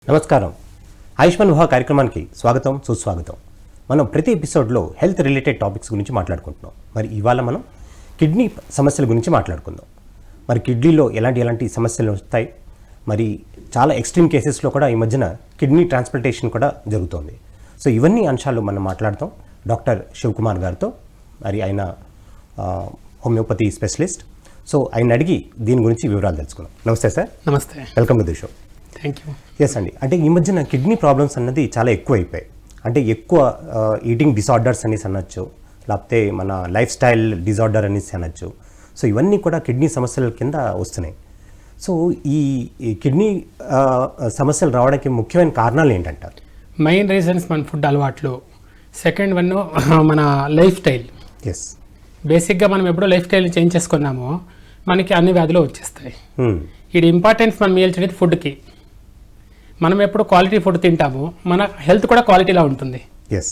నమస్కారం. ఆయుష్మాన్ భవ కార్యక్రమానికి స్వాగతం, సుస్వాగతం. మనం ప్రతి ఎపిసోడ్లో హెల్త్ రిలేటెడ్ టాపిక్స్ గురించి మాట్లాడుకుంటున్నాం. మరి ఇవాళ మనం కిడ్నీ సమస్యల గురించి మాట్లాడుకుందాం. మరి కిడ్నీలో ఎలాంటి సమస్యలు వస్తాయి, మరి చాలా ఎక్స్ట్రీమ్ కేసెస్లో కూడా ఈ మధ్యన కిడ్నీ ట్రాన్స్ప్లాంటేషన్ కూడా జరుగుతోంది. సో ఇవన్నీ అంశాలు మనం మాట్లాడతాం డాక్టర్ శివకుమార్ గారితో. మరి ఆయన హోమియోపతి స్పెషలిస్ట్. సో ఆయన అడిగి దీని గురించి వివరాలు తెలుసుకుందాం. నమస్తే సార్. నమస్తే, welcome to the show. Thank you. Yes అండి, అంటే ఈ మధ్యన కిడ్నీ ప్రాబ్లమ్స్ అన్నది చాలా ఎక్కువ అయిపోయాయి. అంటే ఎక్కువ ఈటింగ్ డిసార్డర్స్ అనేసి అనొచ్చు, లేకపోతే మన లైఫ్ స్టైల్ డిజార్డర్ అనేసి అనొచ్చు. సో ఇవన్నీ కూడా కిడ్నీ సమస్యల కింద వస్తున్నాయి. సో ఈ కిడ్నీ సమస్యలు రావడానికి ముఖ్యమైన కారణాలు ఏంటంటారు? మెయిన్ రీజన్స్ మన ఫుడ్ అలవాట్లు, సెకండ్ వన్ మన లైఫ్ స్టైల్. ఎస్, బేసిక్గా మనం ఎప్పుడో లైఫ్ స్టైల్ చేంజ్ చేసుకున్నామో మనకి అన్ని వ్యాధులు వచ్చేస్తాయి. ఇది ఇంపార్టెన్స్ మనం ఇవ్వాల్సినది ఫుడ్కి. మనం ఎప్పుడు క్వాలిటీ ఫుడ్ తింటామో మన హెల్త్ కూడా క్వాలిటీలా ఉంటుంది. ఎస్,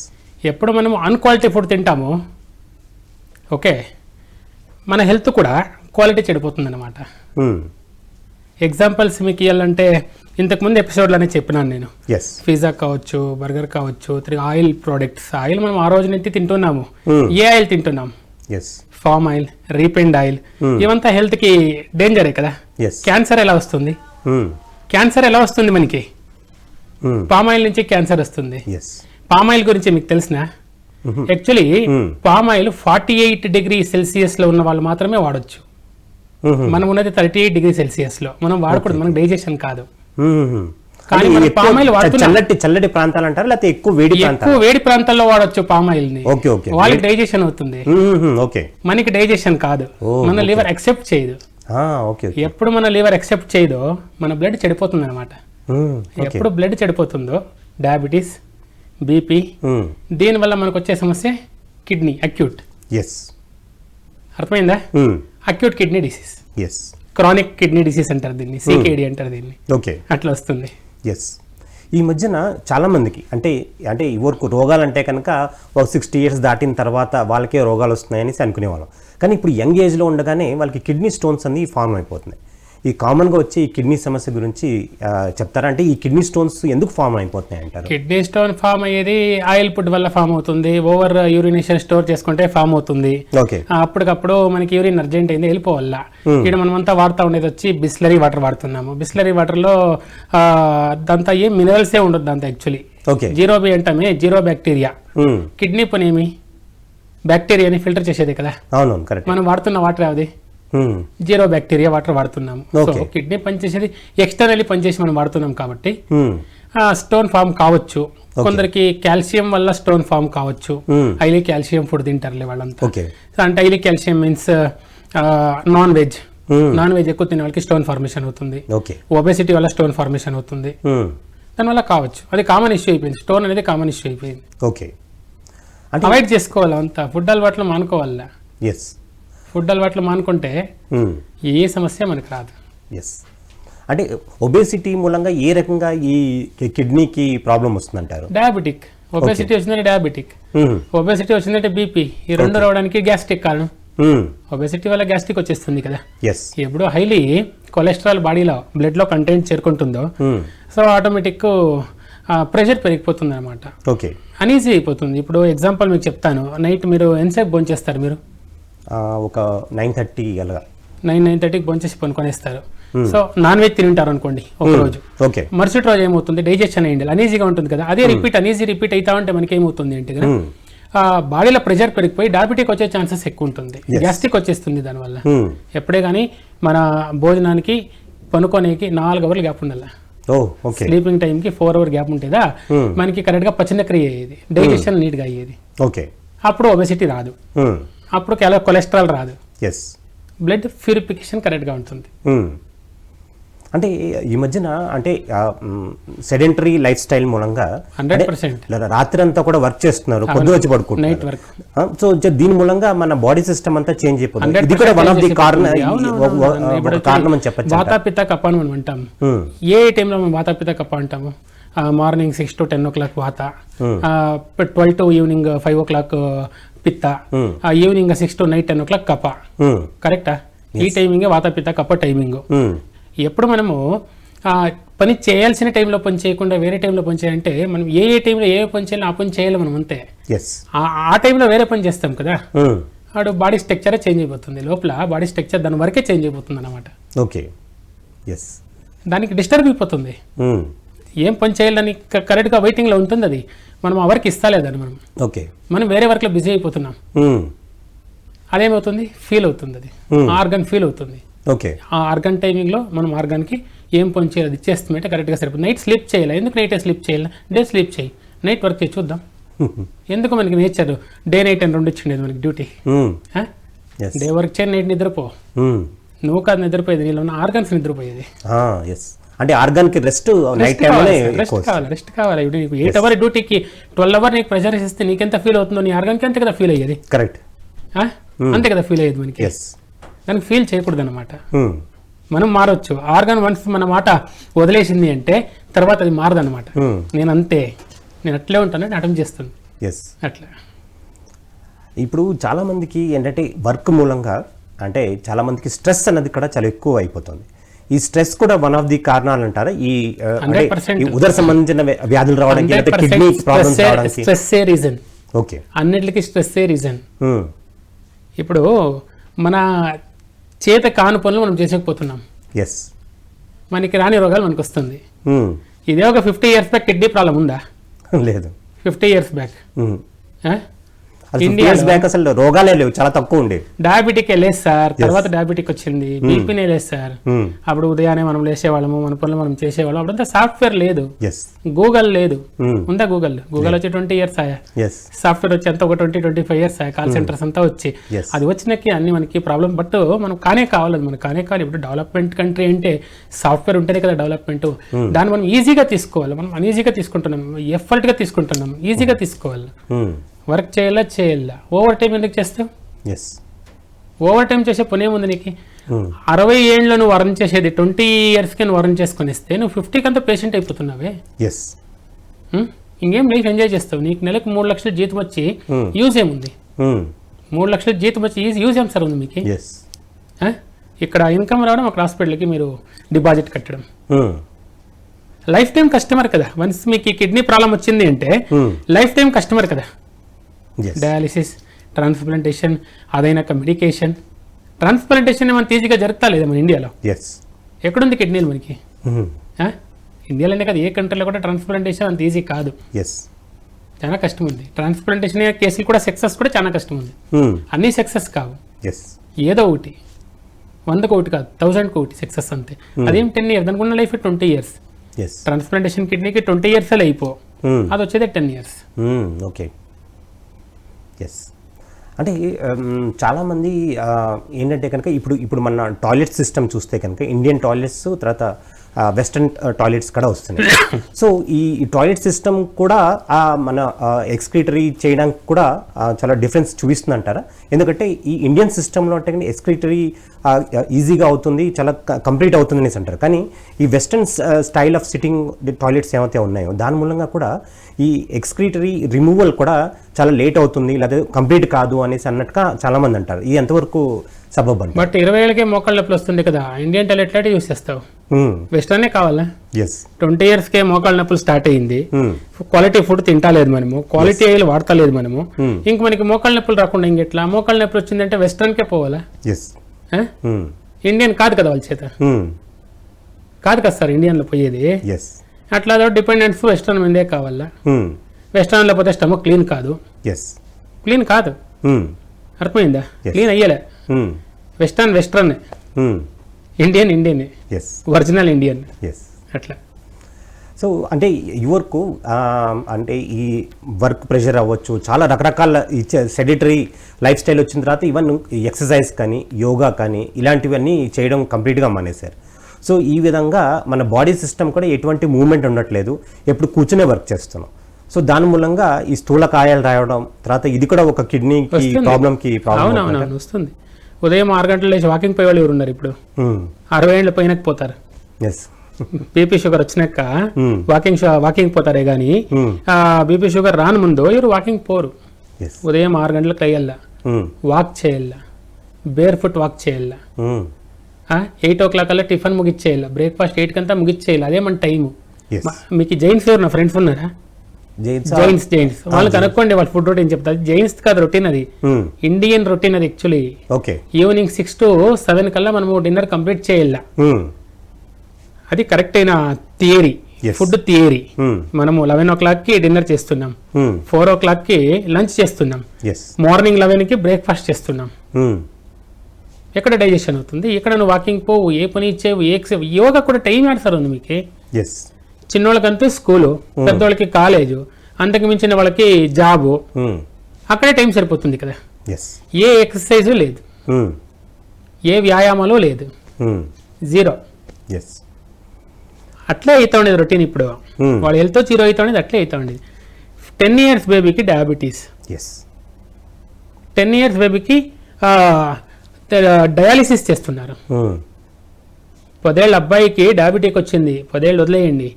ఎప్పుడు మనం అన్క్వాలిటీ ఫుడ్ తింటామో ఓకే మన హెల్త్ కూడా క్వాలిటీ చెడిపోతుంది అనమాట. ఎగ్జాంపుల్స్ మీకు ఇవ్వాలంటే ఇంతకుముందు ఎపిసోడ్లోనే చెప్పినాను నేను. ఎస్, పిజ్జా కావచ్చు, బర్గర్ కావచ్చు, ఆయిల్ ప్రోడక్ట్స్. ఆయిల్ మనం ఆ రోజు నుంచి తింటున్నాము. ఏ ఆయిల్ తింటున్నాం? Yes, palm oil, refined oil. ఇవంతా హెల్త్కి డేంజరే కదా. ఎస్, క్యాన్సర్ ఎలా వస్తుంది? క్యాన్సర్ ఎలా వస్తుంది మనకి? పామ్ ఆయిల్ నుంచి క్యాన్సర్ వస్తుంది. ఎస్. పామ్ ఆయిల్ గురించి మీకు తెలిసిన actually palm oil 48 degree Celsius లో ఉన్న వాళ్ళు మాత్రమే వాడొచ్చు. మనం ఉన్నది 38 డిగ్రీ సెల్సియస్ లో. మనం వాడకూడదు, మనకు డైజెషన్ కాదు. కానీ మనం పామ్ ఆయిల్ చల్లటి ప్రాంతాలు అంటారు, లేకపోతే ఎక్కువ వేడి ప్రాంతాల్లో వాడొచ్చు పామ్ ఆయిల్ ని. వాళ్ళకి డైజెషన్ అవుతుంది, మనకి డైజెషన్ కాదు. మన లివర్ యాక్సెప్ట్ చేయదు. ఎప్పుడు మన లివర్ యాక్సెప్ట్ చేయదో మన బ్లడ్ చెడిపోతుంది అనమాట. ఎప్పుడు బ్లడ్ చెడిపోతుందో డయాబెటీస్, బీపీ, దీనివల్ల మనకు వచ్చే సమస్య కిడ్నీ అక్యూట్. అర్థమైందా? Acute kidney disease, chronic kidney disease అంటారు దీన్ని, సికేడి అంటారు దీన్ని. అట్లా వస్తుంది. ఎస్. ఈ మధ్యన చాలా మందికి అంటే ఇవరకు రోగాలు అంటే కనుక ఒక 60 years దాటిన తర్వాత వాళ్ళకే రోగాలు వస్తున్నాయని అనుకునేవాళ్ళం. కానీ ఇప్పుడు యంగ్ ఏజ్లో ఉండగానే వాళ్ళకి కిడ్నీ స్టోన్స్ అన్ని ఫామ్ అయిపోతున్నాయి. ఈ కామన్గా వచ్చే ఈ కిడ్నీ సమస్య గురించి చెప్తారా? అంటే ఈ కిడ్నీ స్టోన్స్ ఎందుకు ఫామ్ అయిపోతున్నాయి అంటారు? కిడ్నీ స్టోన్ ఫామ్ అయ్యేది ఆయిల్ ఫుడ్ వల్ల ఫామ్ అవుతుంది. ఓవర్ యూరినేషన్ స్టోర్ చేసుకుంటే ఫామ్ అవుతుంది. అప్పటికప్పుడు మనకి యూరిన్ అర్జెంట్ అయింది వెళ్ళిపోవాల. ఇక్కడ మనం అంతా వాడుతూ ఉండేది వచ్చి బిస్లరీ వాటర్ వాడుతున్నాము. బిస్లరీ వాటర్లో దాంతో ఏం మినరల్సే ఉండదు. దాంతో యాక్చువల్లీ జీరో బి అంటామే, జీరో బ్యాక్టీరియా. కిడ్నీ పని ఏమి? బ్యాక్టీరియాని ఫిల్టర్ చేసేది కదా. మనం వాడుతున్న వాటర్ అది జీరో బ్యాక్టీరియా వాటర్ వాడుతున్నాము. సో కిడ్నీ పనిచేసేది ఎక్స్టర్నల్లీ పనిచేసి మనం వాడుతున్నాం కాబట్టి స్టోన్ ఫామ్ కావచ్చు. కొందరికి కాల్షియం వల్ల స్టోన్ ఫామ్ కావచ్చు. హైలీ కాల్షియం ఫుడ్ తింటారులే వాళ్ళంతా. అంటే highly calcium means non veg ఎక్కువ తినే వాళ్ళకి స్టోన్ ఫార్మేషన్ అవుతుంది. ఒబెసిటీ వల్ల స్టోన్ ఫార్మేషన్ అవుతుంది. దానివల్ల కావచ్చు. అది కామన్ ఇష్యూ అయిపోయింది. స్టోన్ అనేది కామన్ ఇష్యూ అయిపోయింది. అవాయిడ్ చేసుకోవాలి అంతా. ఫుడ్ అలవాట్లు మానుకోవాలా. ఫుడ్ అలవాట్లు మానుకుంటే ఏ సమస్య మనకు రాదు. అంటే ఒబేసిటీ మూలంగా ఏ రకంగా ఈ కిడ్నీకి ప్రాబ్లం వస్తుందంటారు? డయాబెటిక్. ఒబేసిటీ వచ్చిందంటే డయాబెటిక్, ఒబేసిటీ వచ్చిందంటే బీపీ. ఈ రెండు రావడానికి గ్యాస్ట్రిక్ కారణం. ఒబేసిటీ వల్ల గ్యాస్ట్రిక్ వచ్చేస్తుంది కదా. ఎప్పుడు హైలీ కొలెస్ట్రాల్ బాడీలో బ్లడ్ లో కంటెంట్ చేరుకుంటుందో సో ఆటోమేటిక్ ప్రెషర్ పెరిగిపోతుంది అనమాట. అనీజీ అయిపోతుంది. ఇప్పుడు ఎగ్జాంపుల్ మీకు చెప్తాను. నైట్ మీరు ఎంతసేపు భోంచేస్తారు? మీరు ఒక 9:30 అలా 9:30కి భోంచేసి పనుకొనేస్తారు. సో నాన్ వెజ్ తింటారు అనుకోండి ఒక రోజు. మరుసటి రోజు ఏమవుతుంది? డైజెషన్ అయ్యింది, అనీజీగా ఉంటుంది కదా. అదే అనీజీ రిపీట్ అవుతా ఉంటే మనకి ఏమవుతుంది అంటే కదా బాడీలో ప్రెషర్ పెరిగిపోయి డయాబెటిక్ వచ్చే ఛాన్సెస్ ఎక్కువ ఉంటుంది. గ్యాస్ట్రిక్ వచ్చేస్తుంది దానివల్ల. ఎప్పుడే కానీ మన భోజనానికి పనుకోనేకి 4 hours గ్యాప్ ఉండాలి. స్లీపింగ్ టైంకి 4 hours గ్యాప్ ఉంటుందా మనకి కరెక్ట్ గా పచనక్రియ అయ్యేది, డైజెషన్ నీట్ గా అయ్యేది. అప్పుడు ఒబెసిటీ రాదు, అప్పుడు కొలెస్ట్రాల్ రాదు, బ్లడ్ ప్యూరిఫికేషన్ కరెక్ట్ గా ఉంటుంది. అంటే ఈ మధ్యన అంటే సెడెంటరీ లైఫ్ స్టైల్ మూలంగా 100% రాత్రి అంతా కూడా వర్క్ చేస్తున్నారు, పొద్దు వచ్చి పడుకుంటున్నారు. సో దీని మూలంగా మన బాడీ సిస్టమ్ అంతా చేంజ్ అయిపోతుంది. ఇది కూడా వన్ ఆఫ్ ది కారణం అని చెప్పచ్చు. వాతాపిత కప్ప అని మనం అంటాము. ఏ టైంలో మనం వాతాపిత కప్ప అంటాము? మార్నింగ్ 6 to 10 o'clock వాత, 12 to ఈవినింగ్ 5 o'clock పిత్త, ఈవినింగ్ 6 to నైట్ 10 o'clock కప్ప. కరెక్టా? ఈ టైమింగ్ వాతాపిత కప్ప టైమింగ్. ఎప్పుడు మనము పని చేయాల్సిన టైంలో పని చేయకుండా వేరే టైంలో పని చేయాలంటే మనం ఏ టైంలో ఏ పని చేయాలో ఆ పని చేయాలి మనం అంతే. ఆ టైంలో వేరే పని చేస్తాం కదా, వాడు బాడీ స్ట్రక్చరే చేంజ్ అయిపోతుంది, లోపల బాడీ స్ట్రక్చర్ దాని వరకే చేంజ్ అయిపోతుంది అనమాట. ఓకే, దానికి డిస్టర్బ్ అయిపోతుంది. ఏం పని చేయాలని కరెక్ట్గా వెయిటింగ్లో ఉంటుంది, అది మనం ఆ వర్క్ ఇస్తాలేదని మనం వేరే వర్క్లో బిజీ అయిపోతున్నాం. అదేమవుతుంది, ఫీల్ అవుతుంది, అది ఆర్గన్ ఫీల్ అవుతుంది. ఆ ఆర్గన్ టైమింగ్లో మనం ఆర్గాన్కి ఏం పని చేయాలి అది చేస్తుందంటే కరెక్ట్గా సరిపోతుంది. నైట్ స్లీప్ చేయాలి, ఎందుకు నైట్ స్లీప్ చేయాలి, డే స్లీప్ చేయి, నైట్ వర్క్ చేయి చూద్దాం. ఎందుకు మనకి నేచర్ డే నైట్ అని రెండు ఇచ్చిండేది మనకి డ్యూటీ. డే వర్క్ చేయి, నైట్ నిద్రపో. నువ్వు కాదు నిద్రపోయేది, నీలో ఉన్న ఆర్గన్స్ నిద్రపోయేది. అంటే ఆర్గాన్ కి రెస్ట్ రెస్ట్ కావాలి. నీకు 8 hour డ్యూటీకి 12 hour నీకు ప్రెషర్ ఇస్తే నీకెంత ఫీల్ అవుతుందో నీ ఆర్గాన్కి అంతే కదా ఫీల్ అయ్యేది. కరెక్ట్, అంతే కదా ఫీల్ అయ్యేది మనకి. దానికి ఫీల్ చేయకూడదు అనమాట. మనం మారవచ్చు. ఆర్గాన్ వన్స్ మన మాట వదిలేసింది అంటే తర్వాత అది మారదనమాట. నేను అంతే, నేను అట్లే ఉంటానని అటెంప్ట్ చేస్తాను. అట్లా ఇప్పుడు చాలా మందికి ఏంటంటే వర్క్ మూలంగా అంటే చాలా మందికి స్ట్రెస్ అన్నది కూడా చాలా ఎక్కువ అయిపోతుంది. ఈ స్ట్రెస్ కూడా వన్ ఆఫ్ ది కారణాలు అంటారా ఈ ఉదర సంబంధించిన వ్యాధులు రావడానికి, కిడ్నీ ప్రాబ్లమ్స్ రావడానికి? స్ట్రెస్సే రీజన్. ఓకే, అన్నిటికీ స్ట్రెస్సే రీజన్. ఇప్పుడు మన చేత కాను పనులు మనం చేసేకపోతున్నాం, మనకి రాని రోగాలు మనకు వస్తుంది. ఇదే ఒక 50 years బ్యాక్ కిడ్నీ ప్రాబ్లం ఉందా? లేదు. 50 years బ్యాక్ అసలు రోగాలే లేవు, చాలా తక్కువ ఉండే. డయాబెటిక్ లేదు సార్, తర్వాత డయాబెటిక్ వచ్చింది, బీపీనే లేదు సార్. అప్పుడు ఉదయాన్నే మనం లేసేవాళ్ళము, మన పనులు మనం చేసేవాళ్ళం. అప్పుడంతా సాఫ్ట్వేర్ లేదు, గూగుల్ లేదు. ఉందా గూగుల్? గూగుల్ వచ్చి 20 years ఆయా, సాఫ్ట్వేర్ వచ్చి అంతా ఒక 20-25 years ఆయా, కాల్ సెంటర్స్ అంతా వచ్చి. అది వచ్చినాకి అన్ని మనకి ప్రాబ్లం. బట్ మనం కానే కావాలి, మనకు కానే కావాలి. ఇప్పుడు డెవలప్మెంట్ కంట్రీ అంటే సాఫ్ట్వేర్ ఉంటేనే కదా డెవలప్మెంట్. దాన్ని మనం ఈజీగా తీసుకోవాలి, మనం అన్ఈజీగా తీసుకుంటున్నాం, ఎఫర్ట్ గా తీసుకుంటున్నాం. ఈజీగా తీసుకోవాలి, వర్క్ చేయాలా. ఓవర్ టైం ఎందుకు చేస్తావు? ఓవర్ టైం చేసే పని ఏముంది నీకు? 60 ఏళ్ళలో నువ్వు అర్న్ చేసేది 20 yearsకి నువ్వు అర్న్ చేసుకొని ఇస్తే నువ్వు 50కి అంతా పేషెంట్ అయిపోతున్నావే. ఇంకేం లైఫ్ ఎంజాయ్ చేస్తావు? నీకు నెలకు 3 లక్షల జీతం వచ్చి యూజ్ ఏముంది? 3 లక్షల జీతం వచ్చి యూజ్ ఏం సార్ ఉంది మీకు? ఇక్కడ ఇన్కమ్ రావడం, అక్కడ హాస్పిటల్కి మీరు డిపాజిట్ కట్టడం. లైఫ్ టైం కస్టమర్ కదా. వన్స్ మీకు కిడ్నీ ప్రాబ్లం వచ్చింది అంటే లైఫ్ టైం కస్టమర్ కదా. డయాలిసిస్, ట్రాన్స్ప్లాంటేషన్, అదైనాక మెడికేషన్. ట్రాన్స్ప్లాంటేషన్ ఏమైనా ఈజీగా జరుగుతా లేదా మన ఇండియాలో? ఎక్కడుంది కిడ్నీలు మనకి? ఇండియాలోనే కదా, ఏ కంట్రీలో కూడా ట్రాన్స్ప్లాంటేషన్ అంత ఈజీ కాదు, చాలా కష్టం ఉంది. ట్రాన్స్ప్లాంటేషన్ కేసులు కూడా సక్సెస్ కూడా చాలా కష్టం ఉంది. అన్ని సక్సెస్ కావు, ఏదో ఒకటి 100కి ఒకటి కాదు, 1000కి ఒకటి సక్సెస్ అంతే. అదేం 10 years, అనుకున్న లైఫ్ 20 years. ట్రాన్స్ప్లాంటేషన్ కిడ్నీకి 20 years అయిపో, అది వచ్చేది 10 years. ఓకే, అంటే చాలామంది ఏంటంటే కనుక ఇప్పుడు మన టాయిలెట్ సిస్టమ్ చూస్తే కనుక ఇండియన్ టాయిలెట్స్, తర్వాత వెస్ట్రన్ టాయిలెట్స్ కూడా వస్తున్నాయి. సో ఈ టాయిలెట్ సిస్టమ్ కూడా మన ఎక్స్క్రీటరీ చేయడానికి కూడా చాలా డిఫరెన్స్ చూపిస్తుంది అంటారా? ఎందుకంటే ఈ ఇండియన్ సిస్టంలో అంటే కానీ ఎక్స్క్రీటరీ ఈజీగా అవుతుంది, చాలా కంప్లీట్ అవుతుంది అనేసి అంటారు. కానీ ఈ western style of sitting toilets ఏమైతే ఉన్నాయో దాని మూలంగా కూడా ఈ ఎక్స్క్రీటరీ రిమూవల్ కూడా చాలా లేట్ అవుతుంది, లేదా కంప్లీట్ కాదు అనేసి అన్నట్టుగా చాలామంది అంటారు. ఇది ఎంతవరకు సబబ్ అంటే? బట్ 20 ఏళ్ళకే మోకాళ్ళ నొప్పులు వస్తుంది కదా, ఇండియన్ టాయిలెట్ యూస్ చేస్తావు? వెస్టర్నే కావాలా? 20 yearsకే మోకాళ్ళ నొప్పులు స్టార్ట్ అయ్యింది, క్వాలిటీ ఫుడ్ తింటలేదు మనము, క్వాలిటీ ఆయిల్ వాడతలేదు మనము. ఇంక మనకి మోకాళ్ళ నొప్పులు రాకుండా ఇంకెట్లా? మోకాళ్ళ నొప్పులు వచ్చిందంటే వెస్టర్న్కే పోవాలా? ఇండియన్ కాదు కదా వాళ్ళ చేత, కాదు కదా సార్ ఇండియన్లో పోయేది. అట్లా డిపెండెన్స్ వెస్టర్న్ మీదే కావాలా? వెస్టర్న్ లేకపోతే స్టమక్ క్లీన్ కాదు, క్లీన్ కాదు, అర్థమైందా? క్లీన్ అయ్యలే. వెస్టర్న్ ఇండియన్ ఒరిజినల్ ఇండియన్ అట్లా. సో అంటే యువర్కు అంటే ఈ వర్క్ ప్రెషర్ అవ్వచ్చు, చాలా రకరకాల సెడిటరీ లైఫ్ స్టైల్ వచ్చిన తర్వాత ఈవెన్ ఎక్సర్సైజ్ కానీ యోగా కానీ ఇలాంటివన్నీ చేయడం కంప్లీట్గా మానేశారు. సో ఈ విధంగా మన బాడీ సిస్టమ్ కూడా ఎటువంటి మూవ్మెంట్ ఉండట్లేదు, ఎప్పుడు కూర్చునే వర్క్ చేస్తున్నాం. సో దాని మూలంగా ఈ స్థూలకాయాలు రావడం, తర్వాత ఇది కూడా ఒక కిడ్నీకి ప్రాబ్లంకి ప్రాబ్లం వస్తుంది. ఉదయం 6 గంటలు లేచి వాకింగ్ పోయే వాళ్ళు ఎవరు ఉన్నారు ఇప్పుడు? 60 ఏళ్ళు పైన పోతారు. బీపీ షుగర్ వచ్చినాక వాకింగ్ పోతారే గానీ బీపీ షుగర్ రాని ముందు ఎవరు వాకింగ్ పోరు. ఉదయం 6 గంటలకు అయ్యాల, వాక్ చేయాల, బేర్ ఫుట్ వాక్ చేయాల. 8 కల్లా టిఫిన్ ముగిచ్చేయాలి, బ్రేక్ఫాస్ట్ 8 కంతా ముగిచ్చేయాలి, అదే మన టైము. Yes. మీకు జైన్స్ ఎవరు నా ఫ్రెండ్స్ ఉన్నారా? జైన్స్ వాళ్ళు కనుక్కోండి, వాళ్ళ ఫుడ్ రొటీన్ చెప్తారు. జైన్స్ కాదు రొటీన్, అది ఇండియన్ రొటీన్. అది యాక్చువల్లీ ఈవినింగ్ 6 to 7 కల్లా మనము డిన్నర్ కంప్లీట్ చేయాల. అది కరెక్ట్ అయిన థియరీ, ఫుడ్ థియరీ. మనము 11 కి డిన్నర్ చేస్తున్నాం, 4 కి లంచ్ చేస్తున్నాం, మార్నింగ్ 11 కి బ్రేక్ఫాస్ట్ చేస్తున్నాం. ఎక్కడ డైజెషన్ అవుతుంది? ఇక్కడ నువ్వు వాకింగ్ పోవు, ఏ పని ఇచ్చేవు, యోగా కూడా టైం ఆన్సర్ ఉంది మీకు. చిన్నోళ్ళకంతా స్కూలు, పెద్దోళ్ళకి కాలేజు, అంతకు మించిన వాళ్ళకి జాబు, అక్కడే టైం సరిపోతుంది కదా. ఏ ఎక్సర్సైజు లేదు, ఏ వ్యాయామాలు లేదు, జీరో. అట్లే అవుతా ఉండేది రొటీన్. ఇప్పుడు వాళ్ళ హెల్త్ జీరో అవుతా ఉండేది, అట్లే అవుతా ఉండేది. 10 years బేబీకి డయాబెటీస్, 10 years బేబీకి డయాలిసిస్ చేస్తున్నారు. 10 ఏళ్ళ అబ్బాయికి డయాబెటిక్ వచ్చింది, 10 ఏళ్ళు వదిలేయండి.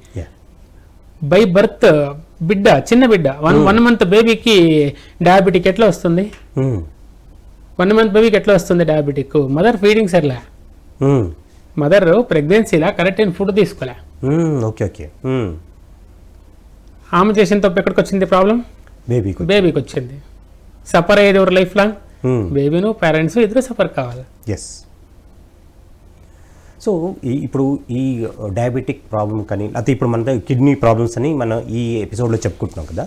బై బర్త్ బిడ్డ, చిన్న బిడ్డ, 1 month బేబీకి డయాబెటిక్ ఎట్లా వస్తుంది? 1 month బేబీకి ఎట్లా వస్తుంది డయాబెటిక్? మదర్ ఫీడింగ్ సర్లే, మదర్ ప్రెగ్నెన్సీలా కరెక్ట్ అయిన ఫుడ్ తీసుకోలే. ఆమె చేసిన తప్పు ఎక్కడికి వచ్చింది ప్రాబ్లం? బేబీకి వచ్చింది. సఫర్ అయ్యేది ఎవరు లైఫ్ లాంగ్? బేబీను పేరెంట్స్ ఇద్దరు సఫర్ కావాలి. సో ఇప్పుడు ఈ డయాబెటిక్ ప్రాబ్లం కానీ అయితే ఇప్పుడు మన కిడ్నీ ప్రాబ్లమ్స్ అని మనం ఈ ఎపిసోడ్లో చెప్పుకుంటున్నాం కదా.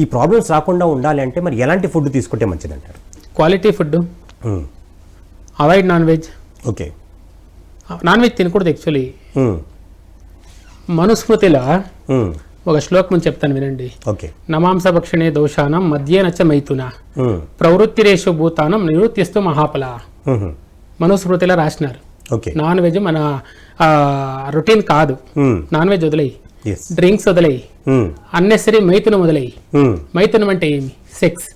ఈ ప్రాబ్లమ్స్ రాకుండా ఉండాలి అంటే మరి ఎలాంటి ఫుడ్ తీసుకుంటే మంచిది అంటారు? Quality food, avoid non veg. Non veg తినకూడదు యాక్చువల్లీ. మనుస్మృతిలో ఒక శ్లోకం చెప్తాను వినండి. నమాంస భక్షణే దోషానం మధ్యేనచ్చ మైథున ప్రవృత్తిరేషు భూతానం నివృత్తిస్తూ మహాఫల. మనుస్మృతిలో రాసినారు. నాన్ వెజ్ మన రొటీన్ కాదు. నాన్ వెజ్ వదిలేయి, డ్రింక్స్ వదిలేయి, అన్నెసరీ మైథునం వదిలేయి. మైథునం అంటే ఏమి? సెక్స్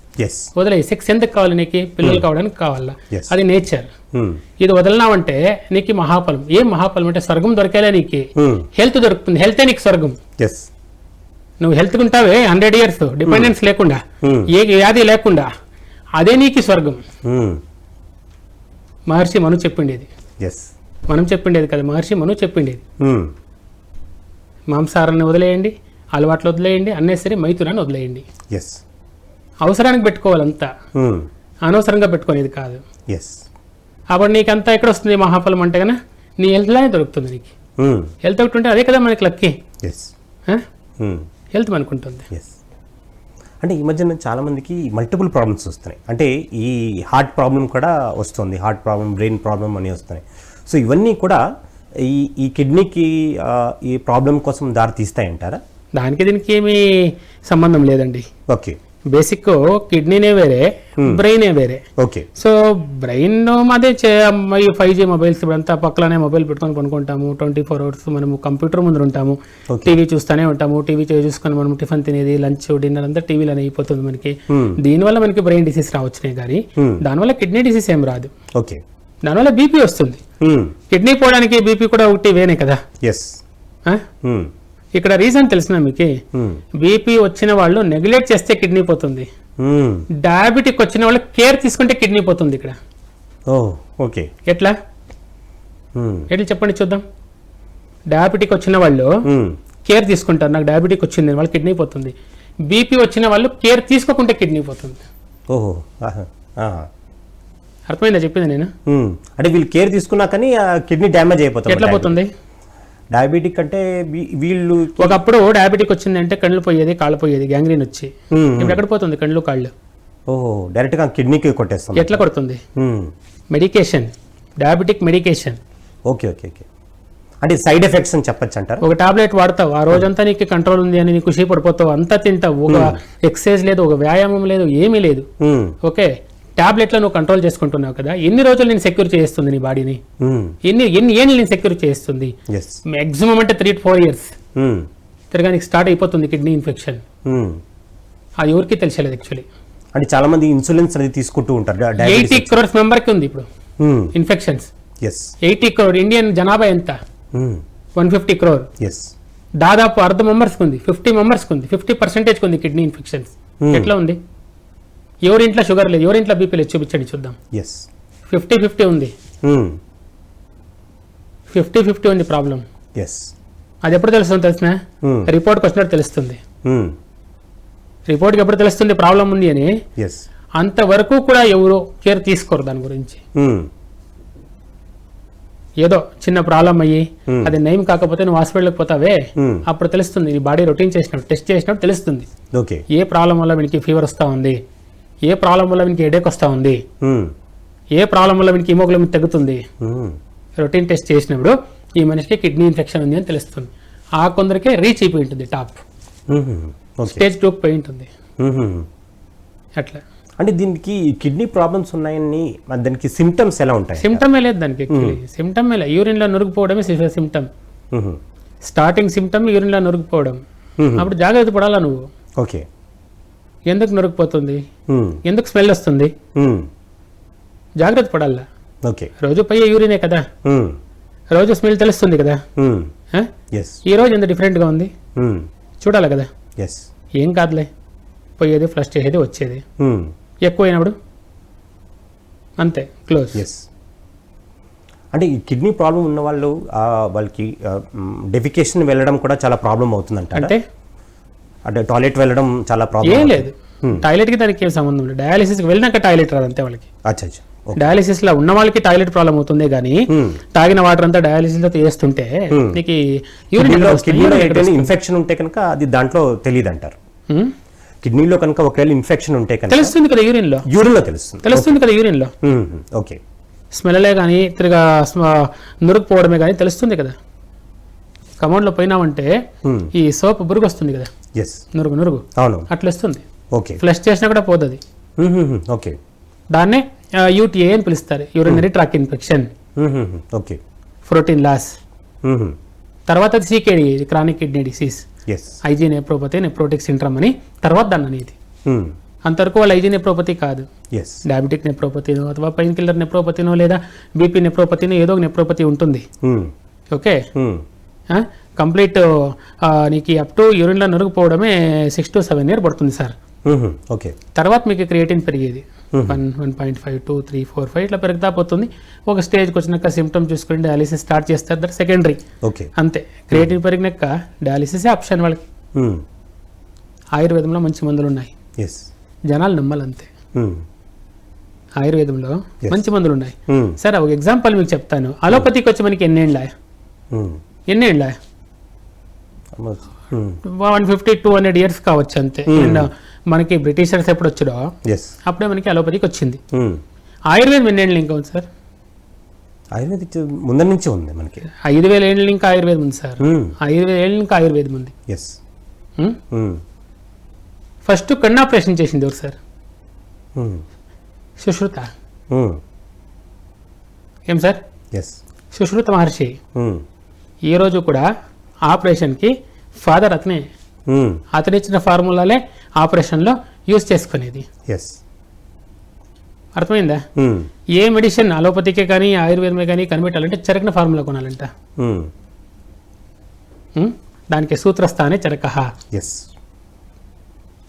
వదిలేయి. సెక్స్ ఎందుకు కావాలి నీకు? పిల్లలు కావడానికి కావాలా, అది నేచర్. ఇది వదలనావంటే నీకు మహాఫలం. ఏం మహాఫలం అంటే స్వర్గం దొరికేలా నీకు హెల్త్ దొరుకుతుంది. హెల్తే నీకు స్వర్గం. నువ్వు హెల్త్ ఉంటావే 100 years డిపెండెన్స్ లేకుండా, ఏ వ్యాధి లేకుండా, అదే నీకు స్వర్గం. మహర్షి మను చెప్పిండేది, మనం చెప్పిండేది కదా, మహర్షి మను చెప్పిండేది. మాంసాహారాన్ని వదిలేయండి, అలవాట్లు వదిలేయండి, అన్నెసరీ మైథునాన్ని వదిలేయండి. అవసరానికి పెట్టుకోవాలంతా, అనవసరంగా పెట్టుకునేది కాదు. అప్పుడు నీకంతా ఎక్కడ వస్తుంది మహాఫలం అంటే కన్నా? నీ హెల్త్లోనే దొరుకుతుంది నీకు. హెల్త్ ఒకటి ఉంటే అదే కదా మనకి లక్కీ. హెల్త్ మనకుంటుంది. అంటే ఈ మధ్యన చాలామందికి మల్టిపుల్ ప్రాబ్లమ్స్ వస్తున్నాయి. అంటే ఈ హార్ట్ ప్రాబ్లం కూడా వస్తుంది, హార్ట్ ప్రాబ్లం, బ్రెయిన్ ప్రాబ్లం అని వస్తున్నాయి. సో ఇవన్నీ కూడా ఈ కిడ్నీకి ఈ ప్రాబ్లం కోసం దారి తీస్తాయంటారా? దానికి దీనికి ఏమీ సంబంధం లేదండి. బేసిక్ కిడ్నీనే వేరే, బ్రెయినే వేరే. సో బ్రెయిన్ అదే 5G మొబైల్స్ ఇప్పుడంతా పక్కనే మొబైల్ పెట్టుకొని కొనుక్కుంటాము. 24 hours మనము కంప్యూటర్ ముందు ఉంటాము, టీవీ చూస్తూనే ఉంటాము. టీవీ చూసుకొని మనం టిఫిన్ తినేది, లంచ్, డిన్నర్ అంతా టీవీలోనే అయిపోతుంది మనకి. దీనివల్ల మనకి బ్రెయిన్ డిసీజ్ రావచ్చునే కానీ దానివల్ల కిడ్నీ డిసీజ్ ఏం రాదు. దానివల్ల బీపీ వస్తుంది. కిడ్నీ పోవడానికి బీపీ కూడా ఒకటి వేనే కదా. ఇక్కడ రీజన్ తెలిసిన మీకు, బీపీ వచ్చిన వాళ్ళు నెగ్లెక్ట్ చేస్తే కిడ్నీ పోతుంది. డయాబెటిక్ వచ్చిన వాళ్ళు కేర్ తీసుకుంటే కిడ్నీ పోతుంది. ఇక్కడ ఎట్లా చెప్పండి చూద్దాం. డయాబెటిక్ వచ్చిన వాళ్ళు కేర్ తీసుకుంటారు, నాకు డయాబెటిక్ వచ్చింది, వాళ్ళు కిడ్నీ పోతుంది. బీపీ వచ్చిన వాళ్ళు కేర్ తీసుకోకుంటే కిడ్నీ పోతుంది. అర్థమైందా చెప్పింది నేను? అంటే వీళ్ళు కేర్ తీసుకున్నా కానీ కిడ్నీ డ్యామేజ్ అయిపోతుంది. ఎట్లా పోతుంది? డయాబెటిక్ అంటే వీళ్ళు ఒకప్పుడు డయాబెటిక్ వచ్చిందంటే కళ్ళు పోయేది, కాళ్ళు పోయేది, గ్యాంగ్రీన్ వచ్చి. ఇప్పుడు ఎక్కడ పోతుంది కళ్ళు, కాళ్ళు? డైరెక్ట్ గా కిడ్నీకి కొట్టేస్తుంది. ఎట్లా కొడుతుంది? Medication, diabetic medication. అంటే సైడ్ ఎఫెక్ట్స్ అని చెప్పచ్చు అంటారు. ఒక టాబ్లెట్ వాడతావు, ఆ రోజంతా నీకు కంట్రోల్ ఉంది అని నీకు ఖుషి పడిపోతావు, అంతా తింటావు, ఒక ఎక్సర్సైజ్ లేదు, ఒక వ్యాయామం లేదు, ఏమీ లేదు. ఓకే, టాబ్లెట్లో నువ్వు కంట్రోల్ చేసుకుంటున్నావు కదా, ఎన్ని రోజులు నేను సెక్యూర్ చేస్తుంది నీ బాడీని? ఎన్ని ఏళ్ళు నేను సెక్యూర్ చేస్తుంది? మాక్సిమం అంటే 3 to 4 years తిరగానికి స్టార్ట్ అయిపోతుంది కిడ్నీ ఇన్ఫెక్షన్. అది ఎవరికి తెలియలేదు యాక్చువల్లీ. అంటే చాలా మంది ఇన్సులిన్స్ అనేది తీసుకుంటూ ఉంటారు. 80 crores మెంబర్కి ఉంది ఇప్పుడు ఇన్ఫెక్షన్స్. 80 crore. ఇండియన్ జనాభా ఎంత? 150 crore. దాదాపు అర్ధ మెంబర్స్కి ఉంది, 50 మెంబర్స్కి ఉంది, 50% ఉంది కిడ్నీ ఇన్ఫెక్షన్స్. ఎట్లా ఉంది? ఎవరింట్లో షుగర్ లేదు, ఎవరింట్లో బీపీ లేదు, చూపించండి చూద్దాం. 50-50 ఉంది. 50-50 ఉంది ప్రాబ్లం. ఎస్. అది ఎప్పుడు తెలుస్తుంది తెలిసిన రిపోర్ట్కి వచ్చినట్టు తెలుస్తుంది. రిపోర్ట్కి ఎప్పుడు తెలుస్తుంది ప్రాబ్లం ఉంది అని, అంతవరకు కూడా ఎవరు కేర్ తీసుకోరు దాని గురించి. ఏదో చిన్న ప్రాబ్లం అయ్యి అది నయం కాకపోతే నువ్వు హాస్పిటల్కి పోతావే, అప్పుడు తెలుస్తుంది. నీ బాడీ రొటీన్ చేసినప్పుడు టెస్ట్ చేసినప్పుడు తెలుస్తుంది ఏ ప్రాబ్లం వల్ల వీనికి ఫీవర్ వస్తూ ఉంది, ఏ ప్రాబ్లం వల్ల వీనికి హెడేక్ వస్తూ ఉంది, ఏ ప్రాబ్లం వల్ల వీనికి హిమోగ్లోబిన్ తగ్గుతుంది. రొటీన్ టెస్ట్ చేసినప్పుడు ఈ మనిషికి కిడ్నీ ఇన్ఫెక్షన్ ఉంది అని తెలుస్తుంది. ఆ కొందరికే రీచ్ అయిపోయి ఉంటుంది, టాప్ స్టేజ్ 2 పోయి ఉంటుంది. అట్లా అంటే దీనికి కిడ్నీ ప్రాబ్లమ్స్ ఉన్నాయని దానికి సిమ్టమ్స్ ఎలా ఉంటాయి? సిమ్టమే లేదు దానికి, సిమ్టమే లేదు. యూరిన్లో నురుగుపోవడమే సిమ్టమ్. స్టార్టింగ్ సిమ్టమ్ యూరిన్లో నురుగుపోవడం. అప్పుడు జాగ్రత్త పడాలా నువ్వు. ఓకే. ఎందుకు నురుగుపోతుంది, ఎందుకు స్మెల్ వస్తుంది, జాగ్రత్త పడాలా. ఓకే. రోజు పోయే యూరినే కదా, రోజు స్మెల్ తెలుస్తుంది కదా. ఈ రోజు ఎంత డిఫరెంట్గా ఉంది చూడాలి కదా. ఏం కాదులే, పోయేది ఫ్లష్ చేసేది వచ్చేది, ఎక్కువ అయినప్పుడు అంతే క్లోజ్. అంటే ఈ కిడ్నీ ప్రాబ్లం ఉన్న వాళ్ళు వాళ్ళకి డెఫికేషన్ వెళ్ళడం కూడా చాలా ప్రాబ్లం అవుతుందంట. అంటే టాయిలెట్ వెళ్ళడం చాలా ప్రాబ్లం. ఏం లేదు, టాయిలెట్కి దానికి ఏం సంబంధం లేదు. డయాలిసిస్కి వెళ్ళినాక టాయిలెట్ రాదు అంతే వాళ్ళకి. డయాలిసిస్ లో ఉన్న వాళ్ళకి టాయిలెట్ ప్రాబ్లం అవుతుంది కానీ తాగిన వాటర్ అంతా డయాలిసిస్ లో చేస్తుంటే నీకు ఇన్ఫెక్షన్ ఉంటే కనుక అది దాంట్లో తెలియదు అంటారు. కిడ్నీలో కనుక ఒకవేళ ఇన్ఫెక్షన్ ఉంటే కనుక తెలుస్తుంది కదా, యూరిన్లో తెలుస్తుంది కదా, యూరిన్లో. ఓకే. స్మెల్లే కానీ తిరిగా నురుగుపోవడమే కానీ తెలుస్తుంది కదా. కమౌండ్లో పోయినామంటే ఈ సోప్ బురుగు వస్తుంది కదా, నురుగు అట్లా వస్తుంది. ఫ్లష్ చేసినా కూడా పోతుంది. ఓకే. దాన్నే యూటీఏ అని పిలుస్తారు, urinary track infection. Protein loss. తర్వాత CKD, chronic kidney disease, IG nephropathy, nephrotic syndrome అని తర్వాత దాన్ని అనేది. అంతవరకు వాళ్ళు ఐజీ నెఫ్రోపతి కాదు, డయాబెటిక్ నెఫ్రోపతినో అథవా పెయిన్ కిల్లర్ నెఫ్రోపతినో లేదా బీపీ నెఫ్రోపతినో ఏదో ఒక నెఫ్రోపతి ఉంటుంది. ఓకే. కంప్లీట్ నీకు అప్ టు యూరిన్లో నురుగుపోవడమే 6 to 7 years పడుతుంది సార్. తర్వాత మీకు క్రియేటిన్ పెరిగేది 1.5, 2, 3, 4, 5 ఇట్లా పెరుగుతా పోతుంది. ఒక స్టేజ్కి వచ్చినాక సిమ్టమ్ చూసుకుని డయాలిసిస్ స్టార్ట్ చేస్తారు, దట్ సెకండరీ. అంతే. క్రియేటిన్ పెరిగినాక డయాలిసిస్ ఆప్షన్ వాళ్ళకి. ఆయుర్వేదంలో మంచి మందులు ఉన్నాయి, జనాలు నమ్మాలంతే. ఆయుర్వేదంలో మంచి మందులు ఉన్నాయి. సరే ఒక ఎగ్జాంపుల్ మీకు చెప్తాను. అలోపతికి వచ్చి మనకి ఎన్నేళ్ళ 150-200 years కావచ్చు అంతే. మనకి బ్రిటిషర్స్ ఎప్పుడు వచ్చారో అప్పుడే మనకి అలోపతికి వచ్చింది. ఆయుర్వేదం ఎన్నేళ్ళు ఇంకా ఉంది సార్? ఆయుర్వేదిక్ ముందు నుంచి ఉంది మనకి. 5000 ఏళ్ళు ఇంకా ఆయుర్వేదం ఉంది సార్. 5000 ఏళ్ళు ఇంకా ఆయుర్వేదం ఉంది. ఫస్ట్ కన్ను ఆపరేషన్ చేసింది ఎవరు సార్? సుశ్రుత. ఏం సార్? సుశ్రుత మహర్షి. ఈ రోజు కూడా ఆపరేషన్కి ఫాదర్ అతను ఇచ్చిన ఫార్ములాలే ఆపరేషన్లో యూజ్ చేసుకునేది. అర్థమైందా? ఏ మెడిసిన్ అలోపతికే కానీ ఆయుర్వేదమే కానీ కనిపెట్టాలంటే చెరకన ఫార్ములా కొనాలంట. దానికి సూత్రస్థానే చరక,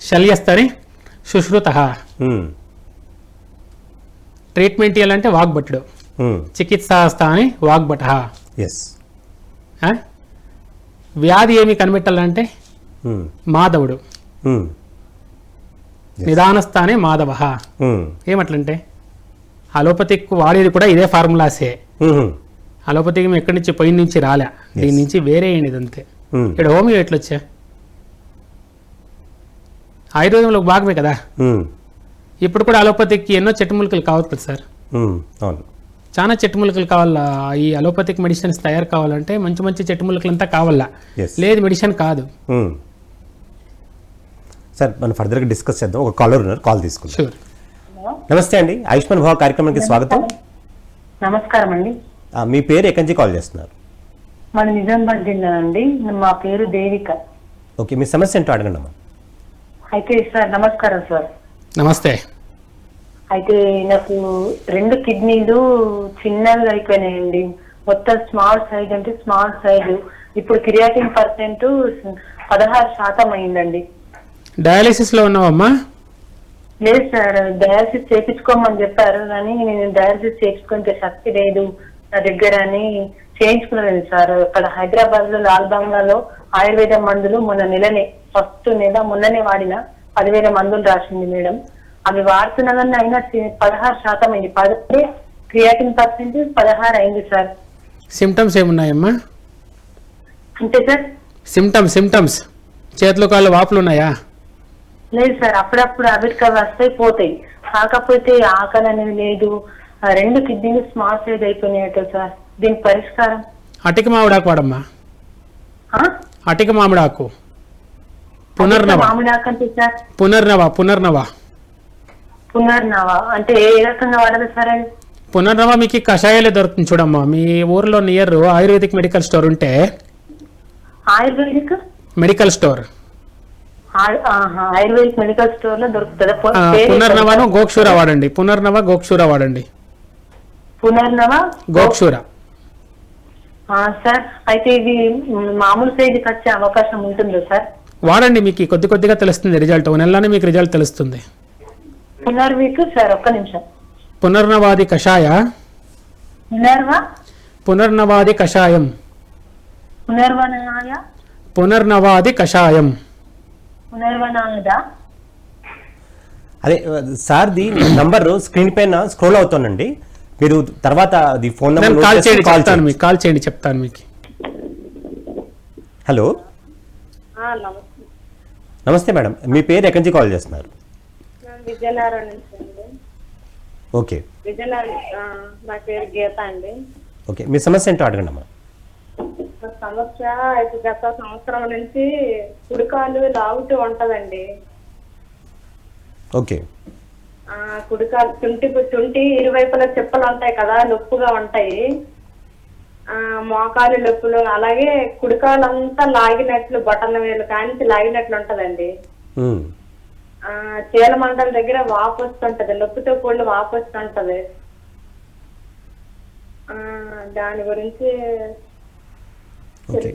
శల్యస్థానే సుశ్రుత. ట్రీట్మెంట్ ఇవ్వాలంటే వాగ్భటుడు, చికిత్సాస్థానే వాగ్భట. వ్యాధి ఏమి కనిపెట్టాలంటే మాధవుడు, నిదానస్థానే మాధవ. ఏమట్లంటే అలోపతిక్ వాడేది కూడా ఇదే ఫార్ములాసే. అలోపతికి ఎక్కడి నుంచి పై నుంచి రాలే, దీని నుంచి వేరే అయింది అంతే. ఇక్కడ హోమియో ఎట్లొచ్చా? ఆయుర్వేదంలో ఒక భాగమే కదా. ఇప్పుడు కూడా అలోపతికి ఎన్నో చెట్టుములకలు కావాలి కదా సార్. చాలా చెట్టుములకలు కావాలా. ఈ అలోపతిక్ మెడిసిన్స్ తయారు కావాలంటే మంచి మంచి చెట్టుములకలంతా కావాలా, లేదు మెడిసిన్ కాదు. సార్ మనం ఫర్దర్గా డిస్కస్ చేద్దాం. ఒక కాలర్ ఉన్నారు, కాల్ తీసుకుంటాం. నమస్తే అండి, ఆయుష్మాన్ భవ కార్యక్రమానికి స్వాగతం. నమస్కారం అండి. మీ పేరు ఎక్కడి నుంచి కాల్ చేస్తున్నారు? మన నిజామాబాద్ జిల్లా అండి. మా పేరు దేవిక. ఓకే, మీ సమస్య ఏంటో అడగండి అమ్మా. అయితే సార్ నమస్కారం సార్. నమస్తే. అయితే నాకు 2 కిడ్నీలు చిన్నగా అయిపోయినాయండి. మొత్తం స్మాల్ సైజ్ అంటే స్మాల్ సైజు. ఇప్పుడు క్రియాటిన్ % 16% అయిందండి. డయాలిసిస్ లో ఉన్నావమ్మా? లేదు సార్, డయాలసిస్ చేయించుకోమని చెప్పారు కానీ నేను డయాలసిస్ చేయించుకుంటే శక్తి లేదు నా దగ్గర అని చేయించుకున్నది సార్. ఇక్కడ హైదరాబాద్ లో లాల్ బంగ్లాలో ఆయుర్వేద మందులు ఫస్ట్ నెల మొన్ననే వాడిన 10,000 మందులు రాసింది మేడం. అవి వాడుతున్నా కానీ అయినా 16% అయింది. 10 క్రియాటిన్ పర్సెంట్ 16 అయింది సార్. సిమ్టమ్స్ ఏమున్నాయమ్మా? అంతే సార్. సిమ్టమ్స్ చేతులు కాళ్ళు వాపులు ఉన్నాయా? లేదు సార్, అప్పుడప్పుడు అవిటికవి వస్తాయి పోతాయి. కాకపోతే ఆకలి అనేది లేదు. 2 కిడ్నీలు స్మాల్ సైజ్ అయిపోయినాయట సార్. దీనికి పరిష్కారం? అటిక మామిడాకు వాడమ్మా. ఆ? అటిక మామిడాకు పునర్నవ. మామిడాకు అంటే సార్ పునర్నవ అంటే ఏ రకంగా వాడాలి సార్ అది? పునర్నవ మీకు కషాయాలే దొరుకుతుంది చూడమ్మా. మీ ఊర్లో నియర్ ఆయుర్వేదిక్ మెడికల్ స్టోర్ ఉంటే ayurvedic medical store ayurvedic medical store లో దొరుకుతుందా? పునర్నవను గోక్షూర వాడండి. గోక్షూర వాడండి. గోక్షూర. సార్ అయితే ఇది మామూలు సైజుకి వచ్చే అవకాశం ఉంటుందా సార్? వాడండి, మీకు కొద్దిగా తెలుస్తుంది రిజల్ట్. నెలలోనే మీకు రిజల్ట్ తెలుస్తుంది. పునర్వీక్ సార్, ఒక్క నిమిషం. పునర్నవాది కషాయ. పునర్నవాది కషాయం. పునర్నవాది కషాయం. అదే సార్, ది నంబర్ స్క్రీన్ పైన స్క్రోల్ అవుతోందండి. మీరు తర్వాత అది ఫోన్ నెంబర్ కాల్ చేయండి, చెప్తాను మీకు. హలో, నమస్తే మేడం. మీ పేరు ఎక్కడి నుంచి కాల్ చేస్తున్నారు? విజయనగరం నుంచి అండి. ఓకే, నా పేరు గీత అండి. ఓకే, మీ సమస్య ఏంటో అడగండి అమ్మా. నా సమస్య అయితే గత సంవత్సరం నుంచి కుడికాలు లాగుతూ ఉంటదండి. ఓకే, కుడికాలు చుంటి ఇరువైపుల చెప్పులు ఉంటాయి కదా, నొప్పుగా ఉంటాయి. మోకాలు నొప్పులు, అలాగే కుడికాలు అంతా లాగినట్లు, బటన్ వేలు కానించి లాగినట్లు ఉంటదండి. చీల మండల దగ్గర వాపు వస్తుంటది, నొప్పితో కూడిన వాపు వస్తుంటది. దాని గురించి అంటే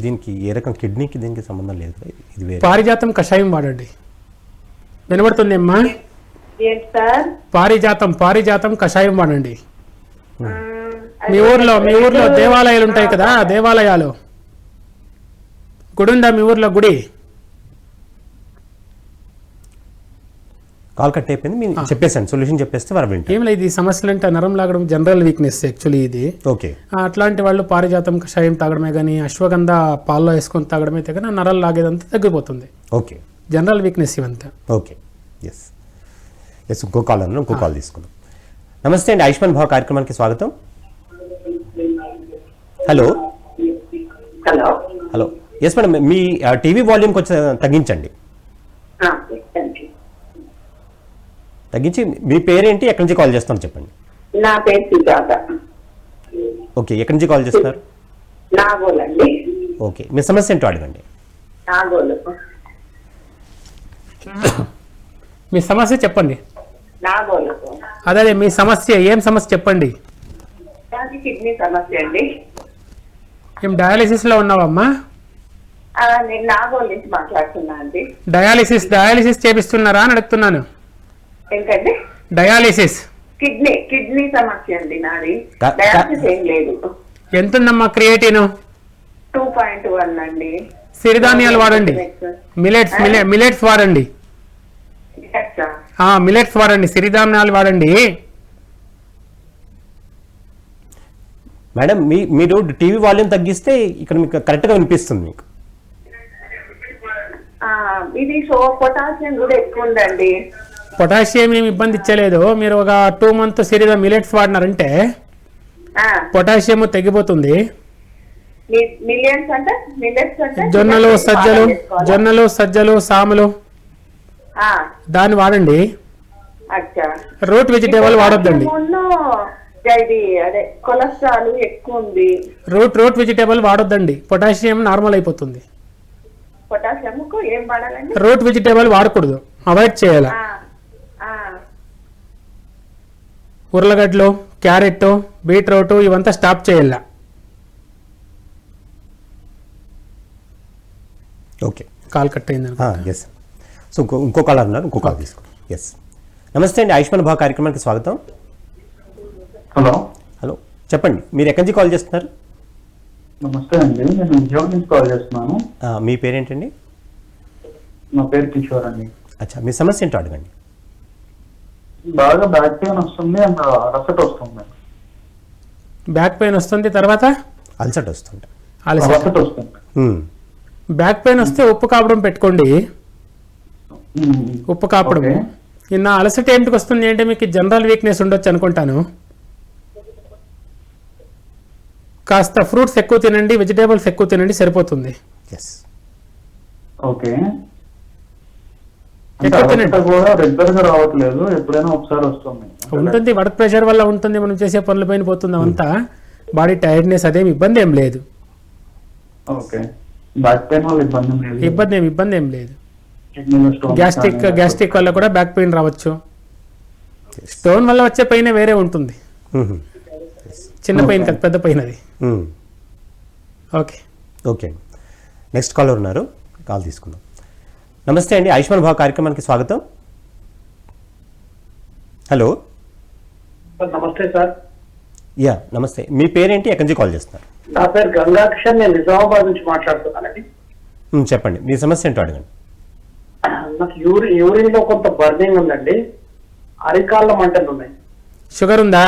దీనికి ఏ రకం కిడ్నీకి దీనికి సంబంధం లేదు. ఇది వేరే. పారిజాతం కషాయం వాడండి. వినబడుతుంది అమ్మా? ఏంటి సార్? పారిజాతం కషాయం వాడండి. మీ ఊర్లో దేవాలయాలు ఉంటాయి కదా, దేవాలయాలు గుడి ఉందా మీ ఊర్లో? గుడి కాల్ కట్ అయిపోయింది. మీరు చెప్పేసాను, సొల్యూషన్ చెప్పేస్తే వారు వింటారు. ఏం లేదు, ఈ సమస్యలు అంటే నరం లాగడం జనరల్ వీక్నెస్ యాక్చువల్లీ ఇది. ఓకే, అట్లాంటి వాళ్ళు పారిజాతం కషాయం తాగడమే కానీ, అశ్వగంధ పాల్లో వేసుకొని తాగడమే కానీ నరాలు లాగేదంతా తగ్గిపోతుంది. ఓకే, జనరల్ వీక్నెస్ ఇవంతా. Okay, yes. ఇంకో కాల్ తీసుకుందాం. నమస్తే అండి, ఆయుష్మాన్ భవ కార్యక్రమానికి స్వాగతం. హలో. ఎస్ మేడం, మీ టీవీ వాల్యూమ్ కొంచెం తగ్గించండి. తగ్గించి మీ పేరేంటి, ఎక్కడి నుంచి కాల్ చేస్తున్నారు చెప్పండి. నా పేరు సుజాత. ఓకే, ఎక్కడి నుంచి కాల్ చేస్తున్నారు? నాగోల్ అండి. ఓకే, మీ సమస్య ఏంటో అడగండి. నాగోల్. మీ సమస్య చెప్పండి. నాగోల్. అదే మీ సమస్య, ఏం సమస్య చెప్పండి. కిడ్నీ సమస్య అండి. ఏం డయాలిసిస్ లో ఉన్నావమ్మా? నేను నాగోల్ నుంచి మాట్లాడుతున్నా అండి. డయాలిసిస్ చేపిస్తున్నారా అని అడుగుతున్నాను. ఏంటండి? డయాలిసిస్. కిడ్నీ సమస్య అండి నాది. డయాలిసిస్ ఏం లేదు. ఎంతుందమ్మా క్రియేటిన్? 2.1 అండి. సిరిధాన్యాలు వాడండి. మిలెట్స్ వాడండి. మిలెట్స్ వాడండి, సిరిధాన్యాలు వాడండి. మేడం, మీరు టీవీ వాల్యూమ్ తగ్గిస్తే ఇక్కడ మీకు కరెక్ట్గా వినిపిస్తుంది. మీకు ఇది పొటాషియం కూడా ఎక్కువ ఉందండి. పొటాషియం ఏమి ఇబ్బంది ఇచ్చలేదు. మీరు ఒక 2 months మిలెట్స్ వాడినారంటే పొటాషియం తగ్గిపోతుంది. జొన్నలు సజ్జలు సాములు దాన్ని వాడండి. Route vegetable వాడొద్దండి. కొలెస్ట్రాల్ ఎక్కువ ఉంది. రూట్ వెజిటేబుల్ వాడొద్దండి, పొటాషియం నార్మల్ అయిపోతుంది. ఏం వాడాలండి? రూట్ వెజిటేబుల్ వాడకూడదు, అవాయిడ్ చేయాలి. ఉర్లగడ్డలు, క్యారెట్, బీట్రూట్ ఇవంతా స్టాప్ చేయాల. ఓకే, కాల్ కట్ అయింది. ఎస్. సో ఇంకో కాల్ అన్నారు, ఇంకో కాల్ తీసుకోండి. ఎస్, నమస్తే అండి, ఆయుష్మాన్ భవ కార్యక్రమానికి స్వాగతం. హలో. చెప్పండి, మీరు ఎక్కడి నుంచి కాల్ చేస్తున్నారు? నమస్తే అండి, నేను ఉద్యోగం నుంచి కాల్ చేస్తున్నాను. మీ పేరేంటండి? నా పేరు కిషోర్ అండి. అచ్చా, మీ సమస్య ఏంటో అడగండి. బాగా బ్యాక్ పెయిన్ వస్తుంది అండ్ అలసట వస్తుంది. బ్యాక్ పెయిన్ వస్తుంది, తర్వాత అలసట వస్తుంది. అలసట వస్తుంది. బ్యాక్ పెయిన్ వస్తే ఉప్పు కాపడం పెట్టుకోండి. ఉప్పు కాపడం. ఓకే. నిన్న అలసట ఏంటికి వస్తుంది అంటే మీకు జనరల్ వీక్నెస్ ఉండొచ్చు అనుకుంటాను. కాస్త ఫ్రూట్స్ ఎక్కువ తినండి, వెజిటేబుల్స్ ఎక్కువ తినండి, సరిపోతుంది. ఎస్. ఓకే. ఎక్కువ తినండి. అలసట కూడా రెగ్యులర్ గా రావట్లేదు, ఎప్పుడైనా ఒకసారి వస్తుంది. ఉంటుంది, వర్క్ ప్రెషర్ వల్ల ఉంటుంది, మనం చేసే పనుల పైన పోతుంది అంతా. బాడీ టైర్డ్నెస్ అదేం ఇబ్బంది ఏం లేదు. ఓకే. బ్యాక్ పెయిన్ వల్ల ఇబ్బంది లేదు. ఇబ్బంది ఏం లేదు. కిడ్నీలో స్టోన్ గ్యాస్ట్రిక్ వల్ల కూడా బ్యాక్ పెయిన్ రావచ్చు. స్టోన్ వల్ల వచ్చే పెయిన్ వేరే ఉంటుంది. చిన్న పెయిన్ కదా, పెద్ద పెయిన్ అది. ఓకే. ఓకే, నెక్స్ట్ కాలర్ ఉన్నారు, కాల్ తీసుకుందాం. నమస్తే అండి, ఆయుష్మాన్ భవ కార్యక్రమానికి స్వాగతం. హలో. నమస్తే సార్. యా నమస్తే, మీ పేరేంటి, ఎక్కడి నుంచి కాల్ చేస్తున్నారు? నా పేరు గంగాకిషన్, నేను నిజామాబాద్ నుంచి మాట్లాడుతున్నానండి. చెప్పండి, మీ సమస్య ఏంటో అడగండి. నాకు యూరిన్ లో కొంత బర్నింగ్ ఉందండి, అరికాళ్ళ మంటలు ఉన్నాయి. షుగర్ ఉందా?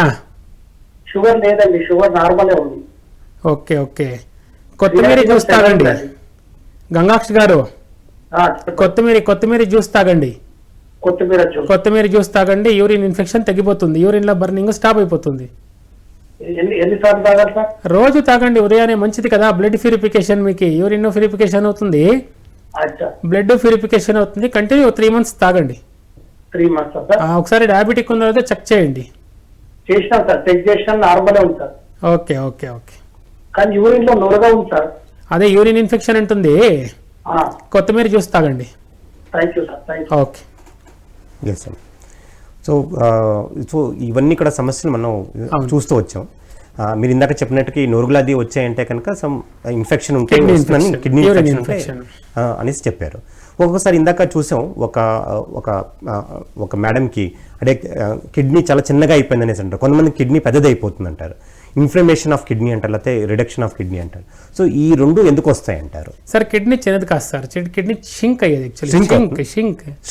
షుగర్ లేదండి, షుగర్ నార్మలే ఉంది. Okay okay. కొత్తిమీర జ్యూస్ తాగండి గంగాక్షి గారు. కొత్తిమీర జ్యూస్ తాగండి. కొత్తిమీర జ్యూస్ తాగండి, యూరిన్ ఇన్ఫెక్షన్ తగ్గిపోతుంది, యూరిన్ లో బర్నింగ్ స్టాప్ అయిపోతుంది. ఎన్నిసార్లు తాగాలి సార్? రోజు తాగండి, ఉదయాన్నే మంచిది కదా. బ్లడ్ ప్యూరిఫికేషన్, మీకు యూరిన్ ప్యూరిఫికేషన్ అవుతుంది, బ్లడ్ ప్యూరిఫికేషన్ అవుతుంది. కంటిన్యూ 3 months తాగండి. 3 months సార్? ఒకసారి డయాబెటిక్ ఉందో చెక్ చేయండి. చేసినాం సార్, చెక్ చేసినా నార్మలే ఉంది సార్. Okay okay okay. కానీ యూరిన్ లో నొరగా ఉంది సార్. అదే యూరిన్ ఇన్ఫెక్షన్ ఉంటుంది. కొత్తిమీర జ్యూస్ తాగండి. Thank you sir, thank you. Okay. Yes అండి. సో ఇవన్నీ కూడా సమస్యలు మనం చూస్తూ వచ్చాం. మీరు ఇందాక చెప్పినట్టుకి నొరుగులది వచ్చాయంటే కనుక సమ్ ఇన్ఫెక్షన్ ఉంటే కిడ్నీ ఇన్ఫెక్షన్ అనేసి చెప్పారు. ఒక్కొక్కసారి ఇందాక చూసాం ఒక మేడంకి అంటే కిడ్నీ చాలా చిన్నగా అయిపోయింది అనేసి అంటారు. కొంతమంది కిడ్నీ పెద్దది అయిపోతుంది అంటారు. ఇన్ఫ్లమేషన్ ఆఫ్ కిడ్నీ అంటారు, లేకపోతే రిడక్షన్ ఆఫ్ కిడ్నీ అంటారు. సో ఈ రెండు ఎందుకు వస్తాయి అంటారు? సార్ కిడ్నీ చిన్నది కాదు సార్, కిడ్నీ షింక్ అయ్యేది.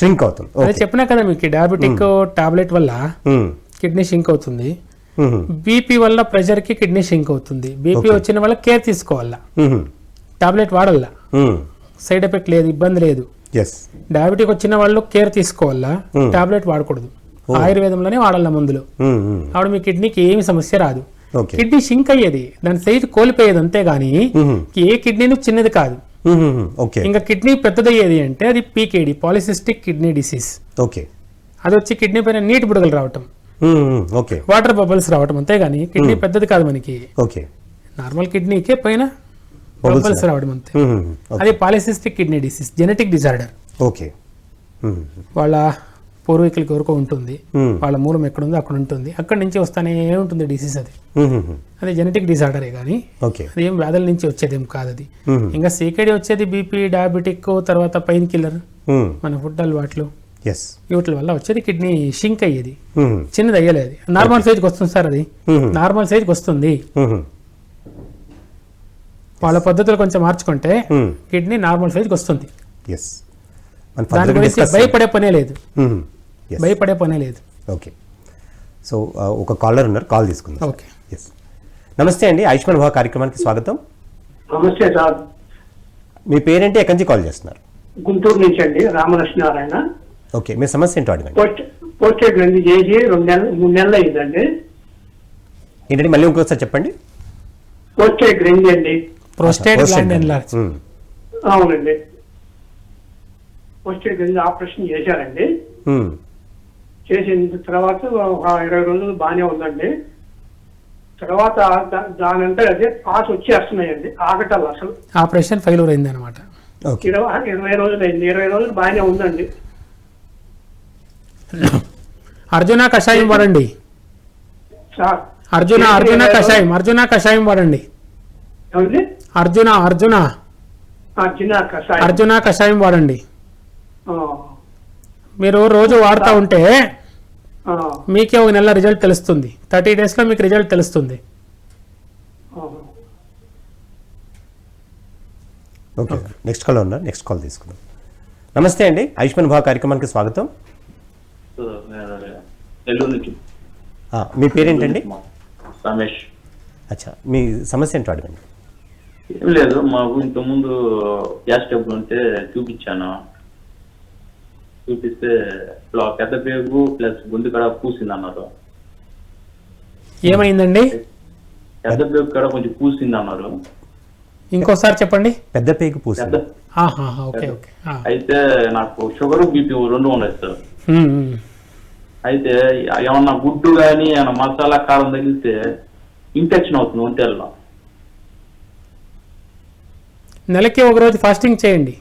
షింక్ అవుతుంది. అదే చెప్పినా కదా మీకు, డయాబెటిక్ టాబ్లెట్ వల్ల కిడ్నీ షింక్ అవుతుంది. బీపీ వల్ల ప్రెషర్ కి కిడ్నీ షింక్ అవుతుంది. బీపీ వచ్చిన వల్ల కేర్ తీసుకోవాలా, టాబ్లెట్ వాడాలా, సైడ్ ఎఫెక్ట్ లేదు, ఇబ్బంది లేదు. డయాబెటిక్ వచ్చిన వాళ్ళు కేర్ తీసుకోవాలా, టాబ్లెట్ వాడకూడదు, ఆయుర్వేదంలోనే వాడాల మందులు. అప్పుడు మీ కిడ్నీకి ఏమి సమస్య రాదు. కిడ్నీ షింక్ అయ్యేది, దాని సైజు కోల్పోయేది అంతేగాని ఏ కిడ్నీను చిన్నది కాదు. ఇంకా కిడ్నీ పెద్దదయ్యేది అంటే అది పీకేడి, పాలిసిస్టిక్ కిడ్నీ డిసీజ్. అది వచ్చి కిడ్నీ పైన నీటి బుడగలు రావటం, వాటర్ బబుల్స్ రావటం, అంతేగాని కిడ్నీ పెద్దది కాదు మనకి. నార్మల్ కిడ్నీకే పైన బబుల్స్ రావడం అంతే. అది polycystic kidney disease, genetic disorder. వాళ్ళ పూర్వీకులకి వరకు ఉంటుంది, వాళ్ళ మూలం ఎక్కడుందో అక్కడ ఉంటుంది, అక్కడి నుంచి వస్తానే ఉంటుంది డిసీజ్. అది జెనెటిక్ డిజార్డరే కానీ అది ఏం వ్యాధుల నుంచి వచ్చేదేం కాదు. అది ఇంకా సీకేడీ వచ్చేది బీపీ, డయాబెటిక్, తర్వాత పెయిన్ కిల్లర్, మన ఫుడ్ అలవాట్లు, వీటి వల్ల వచ్చేది కిడ్నీ షింక్ అయ్యేది. చిన్నది అయ్యలేదు, నార్మల్ సైజ్కి వస్తుంది సార్. అది నార్మల్ సైజ్కి వస్తుంది. వాళ్ళ పద్ధతులు కొంచెం మార్చుకుంటే కిడ్నీ నార్మల్ సైజ్కి వస్తుంది. దాని గురించి భయపడే పనే లేదు. ఓకే. సో ఒక కాలర్ ఉన్నారు, కాల్ తీసుకుందాం. ఓకే. నమస్తే అండి, ఆయుష్మాన్ భవ కార్యక్రమానికి స్వాగతం. నమస్తే సార్. మీ పేరేంటి, ఎక్కడి నుంచి కాల్ చేస్తున్నారు? గుంటూరు నుంచి అండి, రామలక్ష్మీనారాయణ. ఓకే, మీ సమస్య ఏంటో అడగండి. పోస్టేట్ గ్రంథి చేసి 3 నెలలు అయిందండి. ఏంటంటే మళ్ళీ ఇంకొకసారి చెప్పండి. పోస్టేట్ గ్రంథి అండి. అవునండి, పోస్టేట్ గ్రంథి ఆపరేషన్ చేశారండి. చేసిన తర్వాత 20 రోజులు బాగానే ఉందండి. తర్వాత దానంతా అదే పాస్ వచ్చేస్తున్నాయండి, ఆగటాలు అసలు. ఆపరేషన్ ఫెయిల్యూర్ అయింది అనమాట. 20 రోజులు అయింది, 20 రోజులు బాగానే ఉందండి. అర్జున కషాయం వాడండి. అర్జున కషాయం వాడండి. అర్జున కషాయం వాడండి. మీరు రోజు వాడుతూ ఉంటే మీకే ఒక నెల రిజల్ట్ తెలుస్తుంది. 30 days లో మీకు రిజల్ట్ తెలుస్తుంది. ఓకే నెక్స్ట్ కాల్ ఉన్నారు, నెక్స్ట్ కాల్ తీసుకుందాం. నమస్తే అండి, ఆయుష్మాన్ భవ కార్యక్రమానికి స్వాగతం. నెల్లూరు నుంచి మీ పేరేంటండి? రమేష్. అచ్చా, మీ సమస్య ఏంటో అడగండి. ఏం లేదు, మాకు ఇంతకుముందు గ్యాస్ ట్రబుల్ ఉంటే చూపించాను. చూపిస్తే పెద్ద పేగు ప్లస్ గుండె కడ పూసింది అన్నారు. ఏమైందండి? పెద్ద పేగు కడ కొంచెం పూసింది అన్నారు. ఇంకోసారి చెప్పండి. పెద్ద పేగు పూసింది. Okay okay. అయితే నాకు షుగర్ బీపీ 2 ఉన్నాయి సార్. అయితే ఏమన్నా గుడ్డు కానీ ఏమన్నా మసాలా కారం తగిలితే ఇన్ఫెక్షన్ అవుతుంది ఒంటెల్లో. నెలకి ఒక రోజు ఫాస్టింగ్ చేయండి.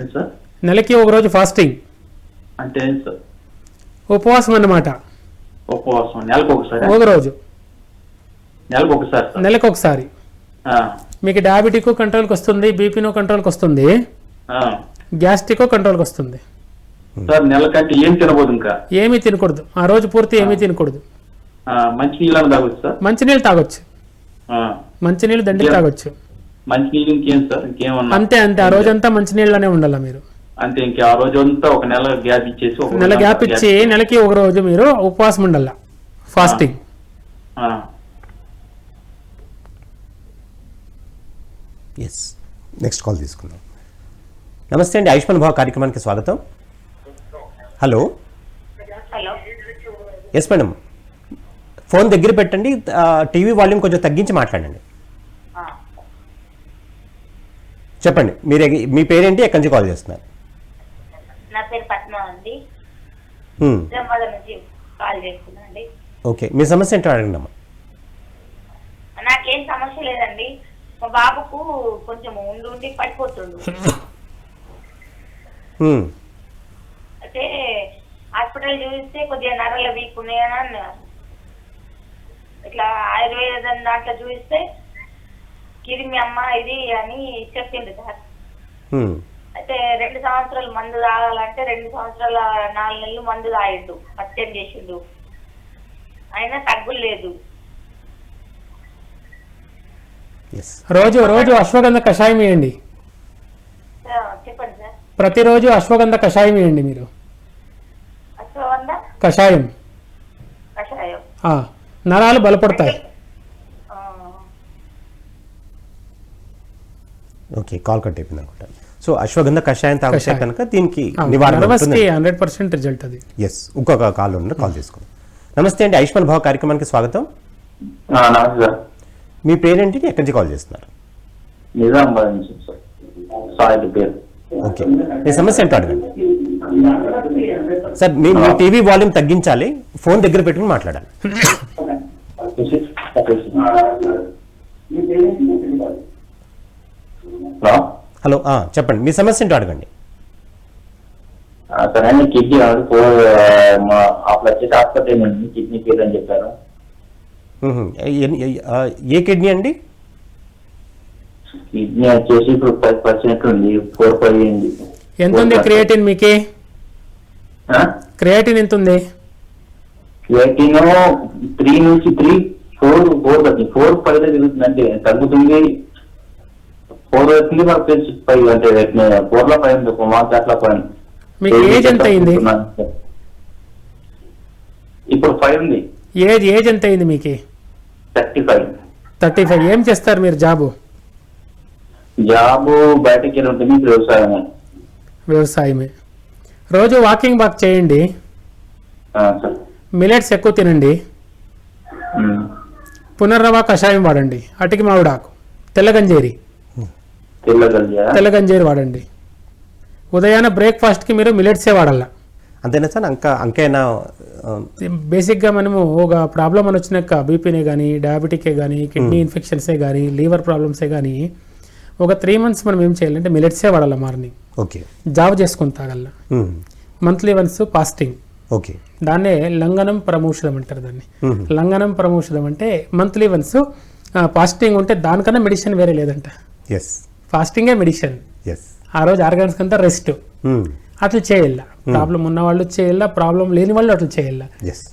ఏం సార్? నెలకి ఒక రోజు ఫాస్టింగ్ అంటే ఏం సార్? ఉపవాసం అన్నమాట. ఉపవాసం నెలకు ఒకసారి? ఒక రోజు నెలకు ఒకసారి సార్. నెలకు ఒకసారి. మీకు డయాబెటిక్ కంట్రోల్కి వస్తుంది, బీపీనో కంట్రోల్కి వస్తుంది, గ్యాస్ట్రిక్ కంట్రోల్కి వస్తుంది. సార్ నెలకంటే ఏం తినబోదు? ఇంకా ఏమీ తినకూడదు, ఆ రోజు పూర్తి ఏమీ తినకూడదు. మంచినీళ్ళు తాగొచ్చు సార్? మంచినీళ్ళు తాగొచ్చు, మంచినీళ్ళు దండి తాగొచ్చు. మంచినీళ్ళు ఇంకేం సార్? ఇంకేమన్నా? అంతే అంతే, ఆ రోజంతా మంచినీళ్ళనే ఉండాలి మీరు. అంతే, ఇంకా ఆ రోజు అంతా ఒక నెల గ్యాప్ ఇచ్చేసి నెల గ్యాప్ ఇచ్చి నెలకి ఒక రోజు మీరు ఉపవాసం ఉండాల, ఫాస్టింగ్. ఎస్, నెక్స్ట్ కాల్ తీసుకుందాం. నమస్తే అండి, ఆయుష్మాన్ భవ కార్యక్రమానికి స్వాగతం. హలో. ఎస్ మేడం, ఫోన్ దగ్గర పెట్టండి, టీవీ వాల్యూమ్ కొంచెం తగ్గించి మాట్లాడండి. చెప్పండి, మీ పేరేంటి, ఎక్కడి నుంచి కాల్ చేస్తున్నారు? నా పేరు పద్మ అండి, నుంచి కాల్ చేస్తున్నాండి. ఓకే, మీ సమస్య ఏంటో అడగండి అమ్మా. నాకేం సమస్య లేదండి, మా బాబుకు కొంచెం ఉండి పడిపోతుండు. అయితే హాస్పిటల్ చూస్తే కొద్దిగా నరాల వీక్ ఉన్నాయని అన్నారు. ఇట్లా ఆయుర్వేదం దాంట్లో చూపిస్తే కిరిమి అమ్మ ఇది అని చెప్పిండు సార్. అయితే 2 సంవత్సరాలు మందు తాగాలంటే 2 సంవత్సరాల 4 నెలలు మందు తాగిండు, పత్యం చేసిండు, అయినా తగ్గులేదు. రోజు రోజు అశ్వగంధ కషాయం వేయండి. చెప్పండి సార్. ప్రతిరోజు అశ్వగంధ కషాయం వేయండి మీరు. అశ్వగంధ కషాయం కషాయం నరాలు బలపడతాయి. ఓకే, కాల్ కట్ అయిపోయింది అనుకుంటాను. సో అశ్వగంధ కషాయం తాగితే కనుక దీనికి నివారణ 100% రిజల్ట్ అది. ఎస్, ఇంకొక కాల్ ఉన్న కాల్ తీసుకుందాం. నమస్తే అండి, ఆయుష్మాన్ భవ కార్యక్రమానికి స్వాగతం. నమస్తే సార్. మీ పేరేంటి, ఎక్కడి నుంచి కాల్ చేస్తున్నారు? నిజామాబాద్ నుంచి సార్. సాయి పేరు. ఓకే, మీ సమస్య ఏంటో అడగండి సార్. మీ టీవీ వాల్యూమ్ తగ్గించాలి, ఫోన్ దగ్గర పెట్టుకుని మాట్లాడాలి. హలో, చెప్పండి, మీ సమస్య ఏంటో అడగండి. సరే అండి, కిడ్నీ వచ్చేసి హాస్పిటల్ ఉంది, కిడ్నీ పేరు అని చెప్పారు. ఏ కిడ్నీ అండి? కిడ్నీ వచ్చేసి ఇప్పుడు 10% ఉంది, 4 అయింది. ఎంత ఉంది క్రియేటిన్? మీకే క్రియేటిన్ ఎంత ఉంది? క్రియేటిన్ 3 నుంచి 3, 4 4 5 తిరుగుతుంది. అంటే తగ్గుతుంది, 4 వచ్చింది, మరి పెంచి 5 అంటే 4లో 5 ఉంది, ఒక మాకు అట్లా 5. మీకు ఏజ్ ఎంత అయింది? ఇప్పుడు 5 ఉంది. ఏజ్ ఎంత అయింది మీకు? 35. ఏం చేస్తారు మీరు జాబు? బయటకి వెళ్ళి ఉంటుంది, వ్యవసాయమే. రోజు వాకింగ్ బాక్ చేయండి, మిలెట్స్ ఎక్కువ తినండి, పునర్నవ కషాయం వాడండి, అటికి మామిడాకు, తెల్లగంజేరి వాడండి. ఉదయాన బ్రేక్ఫాస్ట్కి మీరు మిలెట్సే వాడాల. అంతేనా సార్? అంకైనా బేసిక్గా మనము ఒక ప్రాబ్లం అని వచ్చినాక బీపీనే కానీ, డయాబెటికే కానీ, కిడ్నీ ఇన్ఫెక్షన్సే కానీ, లివర్ ప్రాబ్లమ్సే కానీ ఒక 3 months మనం ఏం చేయాలంటే మిలెట్సే వాడాలి. మార్నింగ్ ఓకే, జావ చేసుకొని తాగల. Monthly once fasting. ఓకే, దాన్నే లంఘనం ప్రమోషదం అంటారు. దాన్ని లంఘనం ప్రమోషదం అంటే మంత్లీ వన్స్ ఫాస్టింగ్ ఉంటే దానికన్నా మెడిసిన్ వేరే లేదంట. ఫాస్టింగే మెడిసిన్. ఆ రోజు ఆర్గాన్స్ అంతా రెస్ట్. అట్లా చేయాల. ప్రాబ్లం ఉన్న వాళ్ళు చేయాల, ప్రాబ్లం లేని వాళ్ళు అట్లా చేయాల.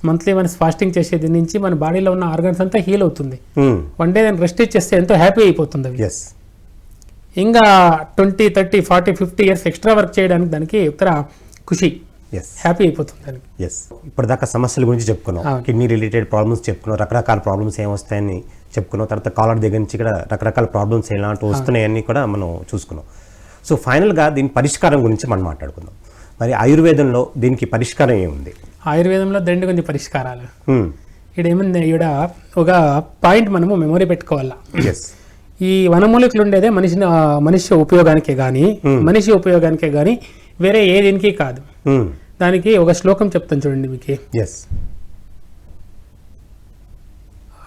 మంత్లీ వన్స్ ఫాస్టింగ్ చేసేది నుంచి మన బాడీలో ఉన్న ఆర్గాన్స్ అంతా హీల్ అవుతుంది. 1 day దాన్ని రెస్ట్ ఇచ్చేస్తే ఎంతో హ్యాపీ అయిపోతుంది అవి. ఇంకా 20, 30, 40, 50 ఇయర్స్ ఎక్స్ట్రా వర్క్ చేయడానికి దానికి ఉత్తర ఖుషి, ఎస్ హ్యాపీ అయిపోతుంది దానికి. ఎస్. ఇప్పటిదాకా సమస్యల గురించి చెప్పుకున్నాం, కిడ్నీ రిలేటెడ్ ప్రాబ్లమ్స్ చెప్పుకున్నాం, రకరకాల ప్రాబ్లమ్స్ ఏమొస్తాయని చెప్పుకున్నాం. తర్వాత కాలర్ దగ్గర నుంచి కూడా రకరకాల ప్రాబ్లమ్స్ ఎలాంటివి వస్తున్నాయని కూడా మనం చూసుకున్నాం. సో ఫైనల్గా దీని పరిష్కారం గురించి మనం మాట్లాడుకుందాం. మరి ఆయుర్వేదంలో దీనికి పరిష్కారం ఏముంది? ఆయుర్వేదంలో దండి కొంచెం పరిష్కారాలు. ఇక్కడ ఏముంది, ఇక్కడ ఒక పాయింట్ మనము మెమొరీ పెట్టుకోవాలా. ఈ వనమూలికలు ఉండేదే మనిషి ఉపయోగానికే కానీ వేరే ఏ దీనికి కాదు. దానికి ఒక శ్లోకం చెప్తాను చూడండి మీకు.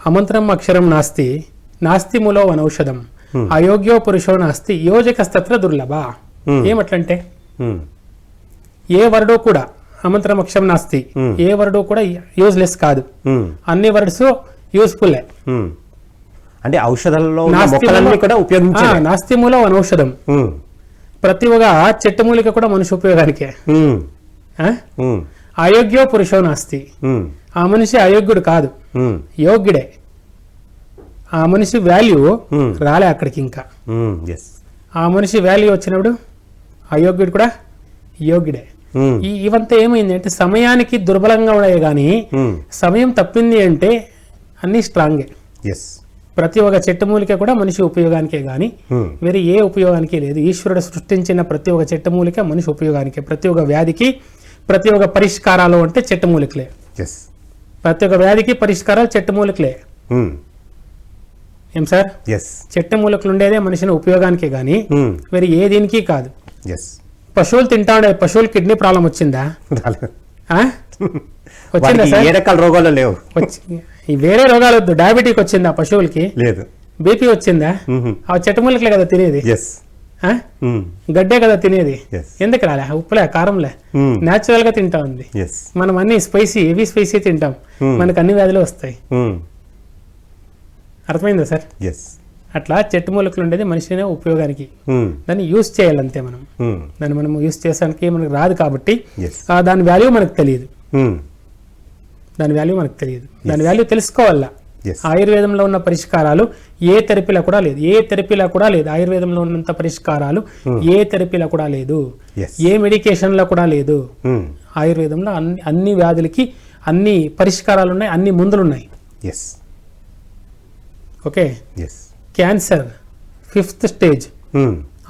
అమంత్రం అక్షరం నాస్తి, నాస్తి మూలో వనౌషధం, అయోగ్యో పురుషో నాస్తి, యోజకస్తత్ర దుర్లభ. ఏమట్లంటే ఏ వర్డో కూడా అమంత్రం అక్షరం నాస్తి, ఏ వర్డో కూడా యూజ్లెస్ కాదు, అన్ని వర్డ్స్ యూస్ఫుల్. అంటే ఔషధాలలో నాస్తి మూలో వనౌషధం, ప్రతి ఒక్క చెట్టు మూలిక కూడా మనిషి ఉపయోగానికే. అయోగ్యో పురుషో నాస్తి, ఆ మనిషి అయోగ్యుడు కాదు, యోగ్యుడే. ఆ మనిషి వాల్యూ రాలే అక్కడికి. ఇంకా ఆ మనిషి వాల్యూ వచ్చినప్పుడు అయోగ్యుడు కూడా యోగ్యుడే. ఇవంతా ఏమైంది అంటే సమయానికి దుర్బలంగా ఉన్నాయి కానీ సమయం తప్పింది అంటే అన్ని స్ట్రాంగే. ప్రతి ఒక్క చెట్టు మూలిక కూడా మనిషి ఉపయోగానికే గాని వేరే ఏ ఉపయోగానికి లేదు. ఈశ్వరుడు సృష్టించిన ప్రతి ఒక్క చెట్టు మూలిక మనిషి ఉపయోగానికే. ప్రతి ఒక్క వ్యాధికి ప్రతి ఒక్క పరిష్కారాలు అంటే చెట్టు మూలికలే. ప్రతి ఒక్క వ్యాధికి పరిష్కారాలు చెట్టు మూలికలే. ఏం సార్? చెట్టు మూలికలు ఉండేదే మనిషిని ఉపయోగానికే గాని వేరే ఏ దీనికి కాదు. పశువులు తింటా ఉండే, పశువులు కిడ్నీ ప్రాబ్లం వచ్చిందా? వచ్చిందా సార్? ఏ రకాల రోగాలు లేవు. వేరే రోగాలు వద్దు, డయాబెటిక్ వచ్చిందా పశువులకి? లేదు. బీపీ వచ్చిందా? ఆ చెట్టు మూలికలే కదా తినేది, గడ్డే కదా తినేది. ఎందుకు రాలే? ఉప్పులే, కారంలే, న్యాచురల్ గా తింటా ఉంది. మనం అన్ని స్పైసీ, హెవీ స్పైసీ తింటాం, మనకు అన్ని వ్యాధులు వస్తాయి. అర్థమైందా సార్? అట్లా చెట్టు మూలికలు ఉండేది మనిషినే ఉపయోగానికి, దాన్ని యూజ్ చేయాలంతే. దాన్ని మనం యూజ్ చేసానికి మనకు రాదు కాబట్టి దాని వాల్యూ మనకు తెలియదు. దాని వాల్యూ తెలుసుకోవాలా. ఆయుర్వేదంలో ఉన్న పరిష్కారాలు ఏ థెరపీలో కూడా లేదు. ఆయుర్వేదంలో ఉన్నంత పరిష్కారాలు ఏ థెరపీలో కూడా లేదు, ఏ మెడికేషన్ లో కూడా లేదు. ఆయుర్వేదంలో అన్ని వ్యాధులకి అన్ని పరిష్కారాలు ఉన్నాయి, అన్ని మందులు ఉన్నాయి. ఓకే. క్యాన్సర్ 5th స్టేజ్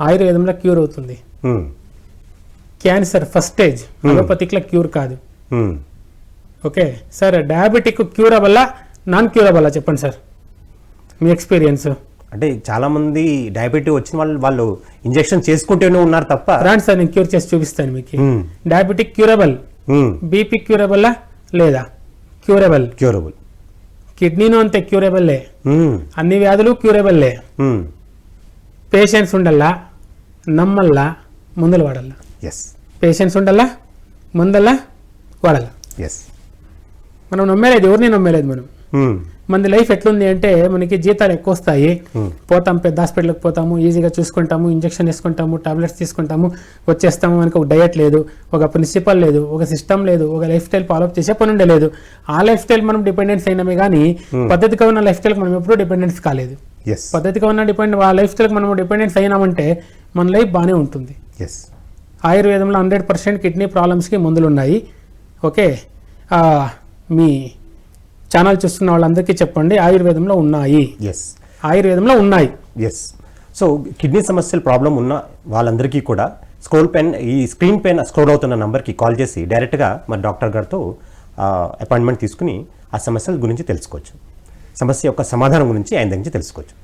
ఆయుర్వేదంలో క్యూర్ అవుతుంది. క్యాన్సర్ 1st స్టేజ్ అలోపతిక్లో క్యూర్ కాదు. Okay sir. డయాబెటిక్ క్యూరబుల్లా నాన్ క్యూరబుల్లా చెప్పండి సార్ మీ ఎక్స్పీరియన్స్. అంటే చాలా మంది డయాబెటిక్ వచ్చిన వాళ్ళు ఇంజెక్షన్ చేసుకుంటూనే ఉన్నారు తప్ప. రాండి సార్, నేను క్యూర్ చేసి చూపిస్తాను మీకు. డయాబెటిక్ క్యూరబుల్, బీపీ క్యూరబుల్లా లేదా? క్యూరబుల్. కిడ్నీను అంతే క్యూరబుల్లే, అన్ని వ్యాధులు క్యూరబుల్లే. పేషెన్స్ ఉండల్లా, నమ్మల్లా, మందులు వాడల్లా. పేషెన్స్ ఉండల్లా, మందల్లా వాడల్లా. మనం నమ్మలేదు, ఎవరిని నమ్మలేదు మనం. మన లైఫ్ ఎట్లుంది అంటే మనకి జీతాలు ఎక్కువ వస్తాయి, పోతాం, పెద్ద హాస్పిటల్కి పోతాము, ఈజీగా చూసుకుంటాము, ఇంజక్షన్ వేసుకుంటాము, టాబ్లెట్స్ తీసుకుంటాము, వచ్చేస్తాము. మనకి ఒక డయట్ లేదు, ఒక ప్రిన్సిపల్ లేదు, ఒక సిస్టమ్ లేదు, ఒక లైఫ్ స్టైల్ ఫాలోఅప్ చేసే పని ఉండలేదు. ఆ లైఫ్ స్టైల్ మనం డిపెండెన్స్ అయినామే కానీ పద్ధతిగా ఉన్న లైఫ్ స్టైల్కి మనం ఎప్పుడూ డిపెండెన్స్ కాలేదు. పద్ధతిగా ఉన్న ఆ లైఫ్ స్టైల్కి మనం డిపెండెన్స్ అయినామంటే మన లైఫ్ బాగానే ఉంటుంది. ఆయుర్వేదంలో 100% కిడ్నీ ప్రాబ్లమ్స్కి మందులు ఉన్నాయి. ఓకే. మీ ఛానల్ చూస్తున్న వాళ్ళందరికీ చెప్పండి, ఆయుర్వేదంలో ఉన్నాయి. సో కిడ్నీ సమస్యల ప్రాబ్లం ఉన్న వాళ్ళందరికీ కూడా స్క్రీన్ పైన స్క్రోల్ అవుతున్న నంబర్కి కాల్ చేసి డైరెక్ట్గా మన డాక్టర్ గారితో అపాయింట్మెంట్ తీసుకుని ఆ సమస్యల గురించి తెలుసుకోవచ్చు, సమస్య యొక్క సమాధానం గురించి ఆయన దగ్గర నుంచి తెలుసుకోవచ్చు.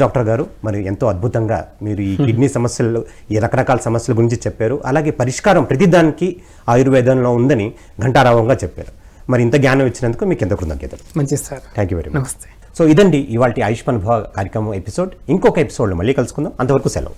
డాక్టర్ గారు, మరి ఎంతో అద్భుతంగా మీరు ఈ కిడ్నీ సమస్యలు, ఈ రకరకాల సమస్యల గురించి చెప్పారు. అలాగే పరిష్కారం ప్రతిదానికి ఆయుర్వేదంలో ఉందని ఘంటారావంగా చెప్పారు. మరి ఇంత జ్ఞానం ఇచ్చినందుకు మీకు ఎంత కృతజ్ఞతలు. మంచిది sir. Thank you very much. నమస్తే. సో ఇదండి ఇవాళ ఆయుష్మాన్ భవ కార్యక్రమం ఎపిసోడ్. ఇంకొక ఎపిసోడ్లో మళ్ళీ కలుసుకుందాం. అంతవరకు సెలవు.